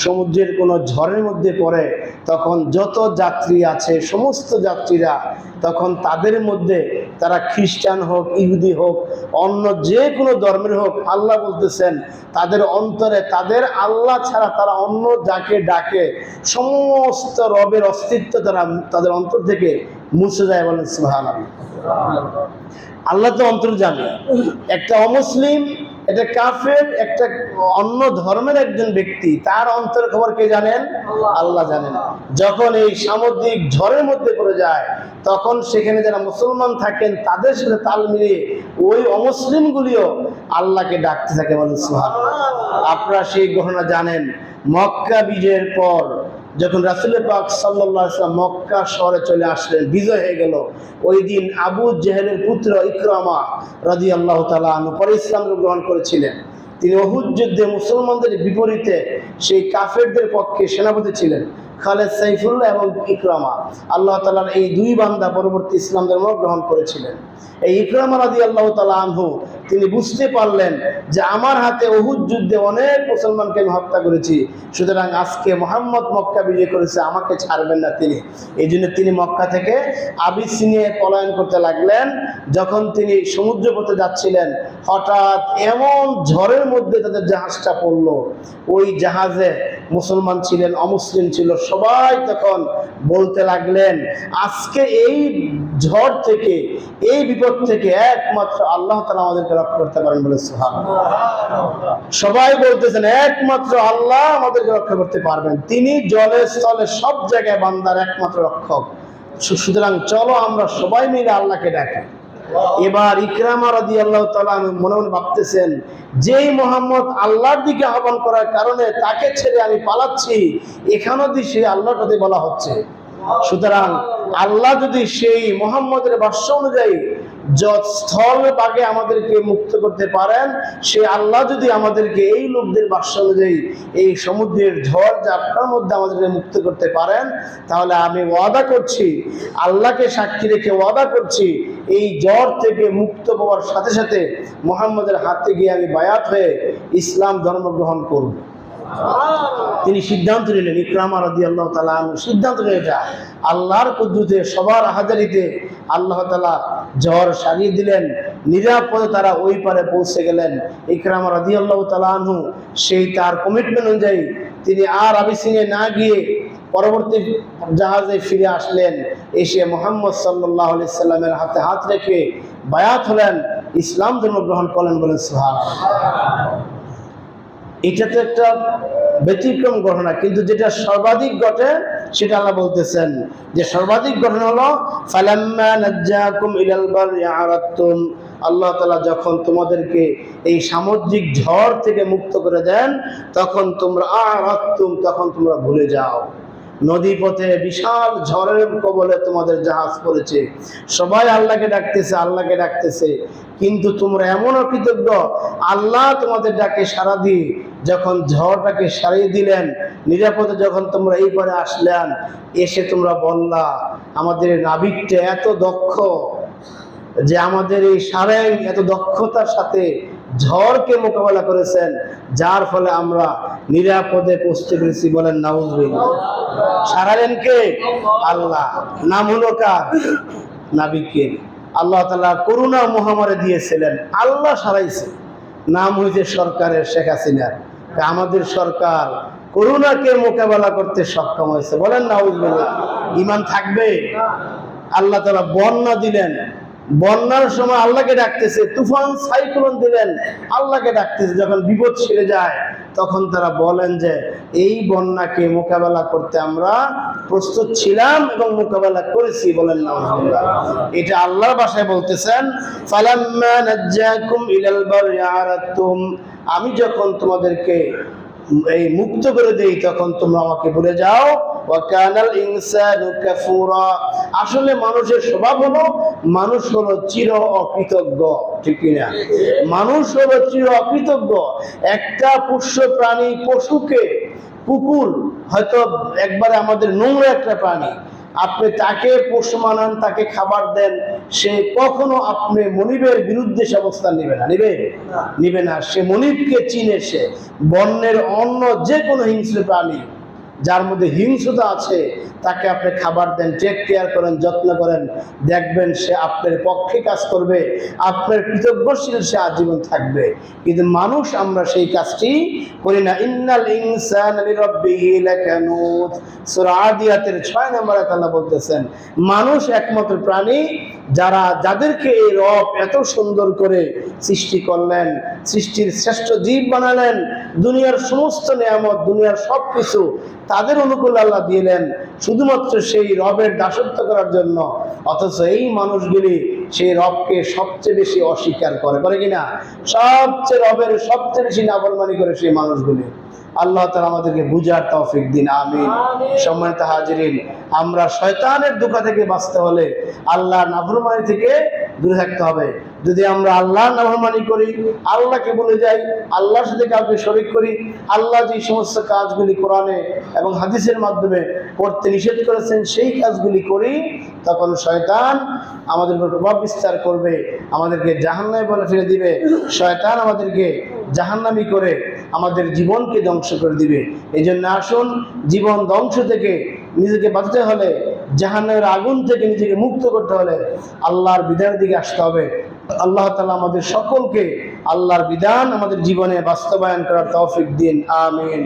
সমুদ্রের কোনো ঝড়ের মধ্যে পড়ে, তখন যত যাত্রী আছে সমস্ত যাত্রীরা তখন তাদের মধ্যে, তারা খ্রিস্টান হোক, ইহুদি হোক, অন্য যে কোনো ধর্মের হোক, আল্লাহ বলতেছেন তাদের অন্তরে তাদের আল্লাহ ছাড়া তারা অন্য যাকে ডাকে সমস্ত রবের অস্তিত্ব তারা তাদের অন্তর থেকে মুছে যায়। বলেন সুবহানাল্লাহ। আল্লাহ তো অন্তর্যামী। একটা অমুসলিম, এটা কাফের, একটা অন্য ধর্মের একজন ব্যক্তি, তার অন্তরের খবর কে জানেন? আল্লাহ জানেন। যখন এই সামুদ্রিক ঝড়ের মধ্যে পড়ে যায়, তখন সেখানে যারা মুসলমান থাকেন তাদের সাথে তাল মিলিয়ে ওই অমুসলিমগুলিও আল্লাহকে ডাকতে থাকে। বলেন সুবহানাল্লাহ। আপনারা সেই ঘটনা জানেন, মক্কা বিজয়ের পর যখন রাসূল পাক সাল্লাল্লাহু আলাইহি ওয়াসাল্লাম মক্কা শহরে চলে আসলেন, বিজয় হয়ে গেল, ওই দিন আবু জেহেলের পুত্র ইকরামা রাদিয়াল্লাহু তাআলা আনহু পরে ইসলাম গ্রহণ করেছিলেন। তিনি উহুদ যুদ্ধে মুসলমানদের বিপরীতে সেই কাফেরদের পক্ষে সেনাপতি ছিলেন। খালেদ সাইফুল্লাহ এবং ইকরামা, আল্লাহ তাআলার এই দুই বান্দা পরবর্তী ইসলাম ধর্ম গ্রহণ করেছিলেন। এই ইকরামা রাদিয়াল্লাহু তাআলা আনহু তিনি বুঝতে পারলেন যে আমার হাতে উহুদ যুদ্ধে অনেক মুসলমানকে আমি হত্যা করেছি, সুতরাং আজকে মুহাম্মদ মক্কা বিজয় করেছে, আমাকে ছাড়বেন না তিনি। এই জন্য তিনি মক্কা থেকে আবিসিনিয়ায় পলায়ন করতে লাগলেন। যখন তিনি সমুদ্র পথে যাচ্ছিলেন, হঠাৎ এমন ঝড়ের মধ্যে তাদের জাহাজটা পড়লো। ওই জাহাজে মুসলমান ছিলেন, অমুসলিম ছিল, সবাই তখন বলতে লাগলেন, আজকে এই ঝড় থেকে, এই বিপদ থেকে একমাত্র আল্লাহ তাআলা আমাদেরকে রক্ষা করতে পারেন। বলে সুবহানাল্লাহ। সবাই বলতেছেন একমাত্র আল্লাহ আমাদেরকে রক্ষা করতে পারবেন, তিনি জলে স্থলে সব জায়গায় বান্দার একমাত্র রক্ষক। সুতরাং চলো আমরা সবাই মিলে আল্লাহকে ডাকি। এবার ইকরামা রাদিয়াল্লাহু তাআলা মনে মনে ভাবতেছেন, যেই মুহাম্মদ আল্লাহর দিকে আহ্বান করার কারণে তাকে ছেড়ে আমি পালাচ্ছি, এখানেও যদি সে আল্লাহর কথা বলা হচ্ছে, সুতরাং আল্লাহ যদি সেই মুহাম্মদের ভাষ্য অনুযায়ী স্থল ভাগে আমাদেরকে মুক্ত করতে পারেন, সে আল্লাহ যদি আমাদেরকে এই লোকদের ভাষ্য অনুযায়ী এই সমুদ্রের ঝড় ঝাপটার মধ্যে আমাদেরকে মুক্ত করতে পারেন, তাহলে আমি ওয়াদা করছি, আল্লাহকে সাক্ষী রেখে ওয়াদা করছি, এই জ্বর থেকে মুক্ত হওয়ার সাথে সাথে মুহাম্মদের হাতে গিয়ে আমি বায়াত হয়ে ইসলাম ধর্ম গ্রহণ করব। তিনি সিদ্ধান্ত নিলেন, ইকরামা রাদিয়াল্লাহু তাআলা আনহু সিদ্ধান্ত নিয়ে যা আল্লাহর কুদরতে সবার হাজারিতে আল্লাহ তাআলা জ্বর সারিয়ে দিলেন, নিরাপদে তারা ওই পারে পৌঁছে গেলেন। ইকরামা রাদিয়াল্লাহু তাআলা আনহু সেই তার কমিটমেন্ট অনুযায়ী তিনি আর আবিসিনিয়ায় না গিয়ে পরবর্তী জাহাজে ফিরে আসলেন। এসে মুহাম্মদ সাল্লাল্লাহু আলাইহি সাল্লামের হাতে হাত রেখে বায়াত হলেন, ইসলাম ধর্ম গ্রহণ করলেন। বলেন সুবহানাল্লাহ। এটা তো একটা ব্যতিক্রম ঘটনা, কিন্তু যেটা সর্বাধিক ঘটে সেটা আল্লাহ বলতেছেন যে সর্বাধিক ঘটনা হলো ফালাম্মা নাজ্জাকুম ইলাল বাররি আরাদতুম, আল্লাহ তাআলা যখন তোমাদেরকে এই সামুদ্রিক ঝড় থেকে মুক্ত করে দেন তখন তোমরা তখন তোমরা ভুলে যাও। নদী পথে বিশাল ঝড়ের কবলে তোমাদের জাহাজ পড়েছে, সবাই আল্লাহকে ডাকতেছে আল্লাহকে ডাকতেছে, কিন্তু তোমরা এমন অকৃতজ্ঞ, আল্লাহ তোমাদের ডাকে সাড়া দিয়ে যখন ঝড়টাকে সারিয়ে দিলেন, নিরাপদে যখন তোমরা এই পারে আসলেন, এসে তোমরা বললা আমাদের নাবিকটা এত দক্ষ যে আমাদের এই সারেং এত দক্ষতার সাথে ঝড়কে মোকাবেলা করেছেন, যার ফলে আমরা নিরাপদে পৌঁছতে পেরেছি। বলেন নাউজুবিল্লাহ। সারালেন কে? আল্লাহ। নাম হলো কার? নাবিককে। আল্লাহ তাআলা করুণা মহামারী দিয়েছিলেন, আল্লাহ সারাইছে। নাম হয়েছে সরকারের, শেখ হাসিনার। আমাদের সরকার করুণাকে মোকাবেলা করতে সক্ষম হয়েছে। বলেন নাউজুবিল্লাহ। ঈমান থাকবে? আল্লাহ তাআলা বন্যা দিলেন, বন্যার সময় আল্লাহকে ডাকতেছে, তুফান সাইক্লোন দিলেন, আল্লাহকে ডাকতেছে। যখন বিপদ ছেড়ে যায় তখন তারা বলেন যে এই বন্যাকে মোকাবেলা করতে আমরা প্রস্তুত ছিলাম এবং মোকাবেলা করেছি। বলেন আলহামদুলিল্লাহ। এটা আল্লাহর ভাষায় বলতেছেন, ফালাম্মা নাজ্জাকুম ইলাল বাররি আরাদতুম, আমি যখন তোমাদেরকে এই মুক্ত করে দেই তখন তোমরা আমাকে ভুলে যাও। ওয়া কানাল ইনসানু কাফুরা, আসলে মানুষের স্বভাব হলো, মানুষ হলো চির অকৃতজ্ঞ। ঠিক কিনা? মানুষ হলো চির অকৃতজ্ঞ। একটা পোষ্য প্রাণী, পশুকে, কুকুর হয়তো একবারে আমাদের নোংরা একটা প্রাণী, আপনি তাকে পোষ মানান, তাকে খাবার দেন, সে কখনো আপনি মনিবের বিরুদ্ধে সে অবস্থান নেবে না। নিবে না। সে মনিবকে চিনে। সে বন্যের অন্য যে কোনো হিংস্র প্রাণী যার মধ্যে হিংস্রতা আছে তাকে আপনি খাবার দেন, টেক কেয়ার করেন, যত্ন করেন, দেখবেন সে আপনার পক্ষে কাজ করবে, আপনার কৃতজ্ঞশীল সে আজীবন থাকবে। কিন্তু মানুষ আমরা সেই কাজটি করি না। ইন্নাল ইনসানা লিরাব্বিহি লাকানুত, সূরা আদিয়াতের 6 নম্বরে আল্লাহ বলতেছেন, মানুষ একমাত্র প্রাণী যাদেরকে এই রব এত সুন্দর করে সৃষ্টি করলেন, সৃষ্টির শ্রেষ্ঠ জীব বানালেন, দুনিয়ার সমস্ত নিয়ামত, দুনিয়ার সবকিছু তাদের অনুকূল আল্লাহ দিলেন শুধুমাত্র সেই রবের দাসত্ব করার জন্য। অথচ এই মানুষগুলি সেই রবকে সবচেয়ে বেশি অস্বীকার করে কিনা? রবের সবচেয়ে বেশি নাফরমানি করে সেই মানুষগুলি। আল্লাহ তাআলা আমাদেরকে বুঝার তৌফিক দিন, আমিন। সম্মানিত হাজিরিন, আমরা শয়তানের ধোঁকা থেকে বাঁচতে হলে আল্লাহর নাফরমানি থেকে দূরে থাকতে হবে। যদি আমরা আল্লাহর নাফরমানি করি, আল্লাহকে ভুলে যাই, আল্লাহর সাথে কাউকে শরীক করি, আল্লাহ যে সমস্ত কাজগুলি কোরআনে এবং হাদিসের মাধ্যমে করতে নিষেধ করেছেন সেই কাজগুলি করি, তখন শয়তান আমাদের উপর প্রভাব বিস্তার করবে, আমাদেরকে জাহান্নামে বলে ফেলে দিবে। শয়তান আমাদেরকে জাহান্নামী করে আমাদের জীবনকে ধ্বংস করে দিবে। এই জন্য আসুন, জীবন ধ্বংস থেকে নিজেকে বাঁচাতে হলে, জাহান্নামের আগুন থেকে নিজেকে মুক্ত করতে হলে আল্লাহর বিধানের দিকে আসতে হবে। আল্লাহ তাআলা আমাদের সকলকে আল্লাহর বিধান আমাদের জীবনে বাস্তবায়ন করার তৌফিক দিন, আমিন।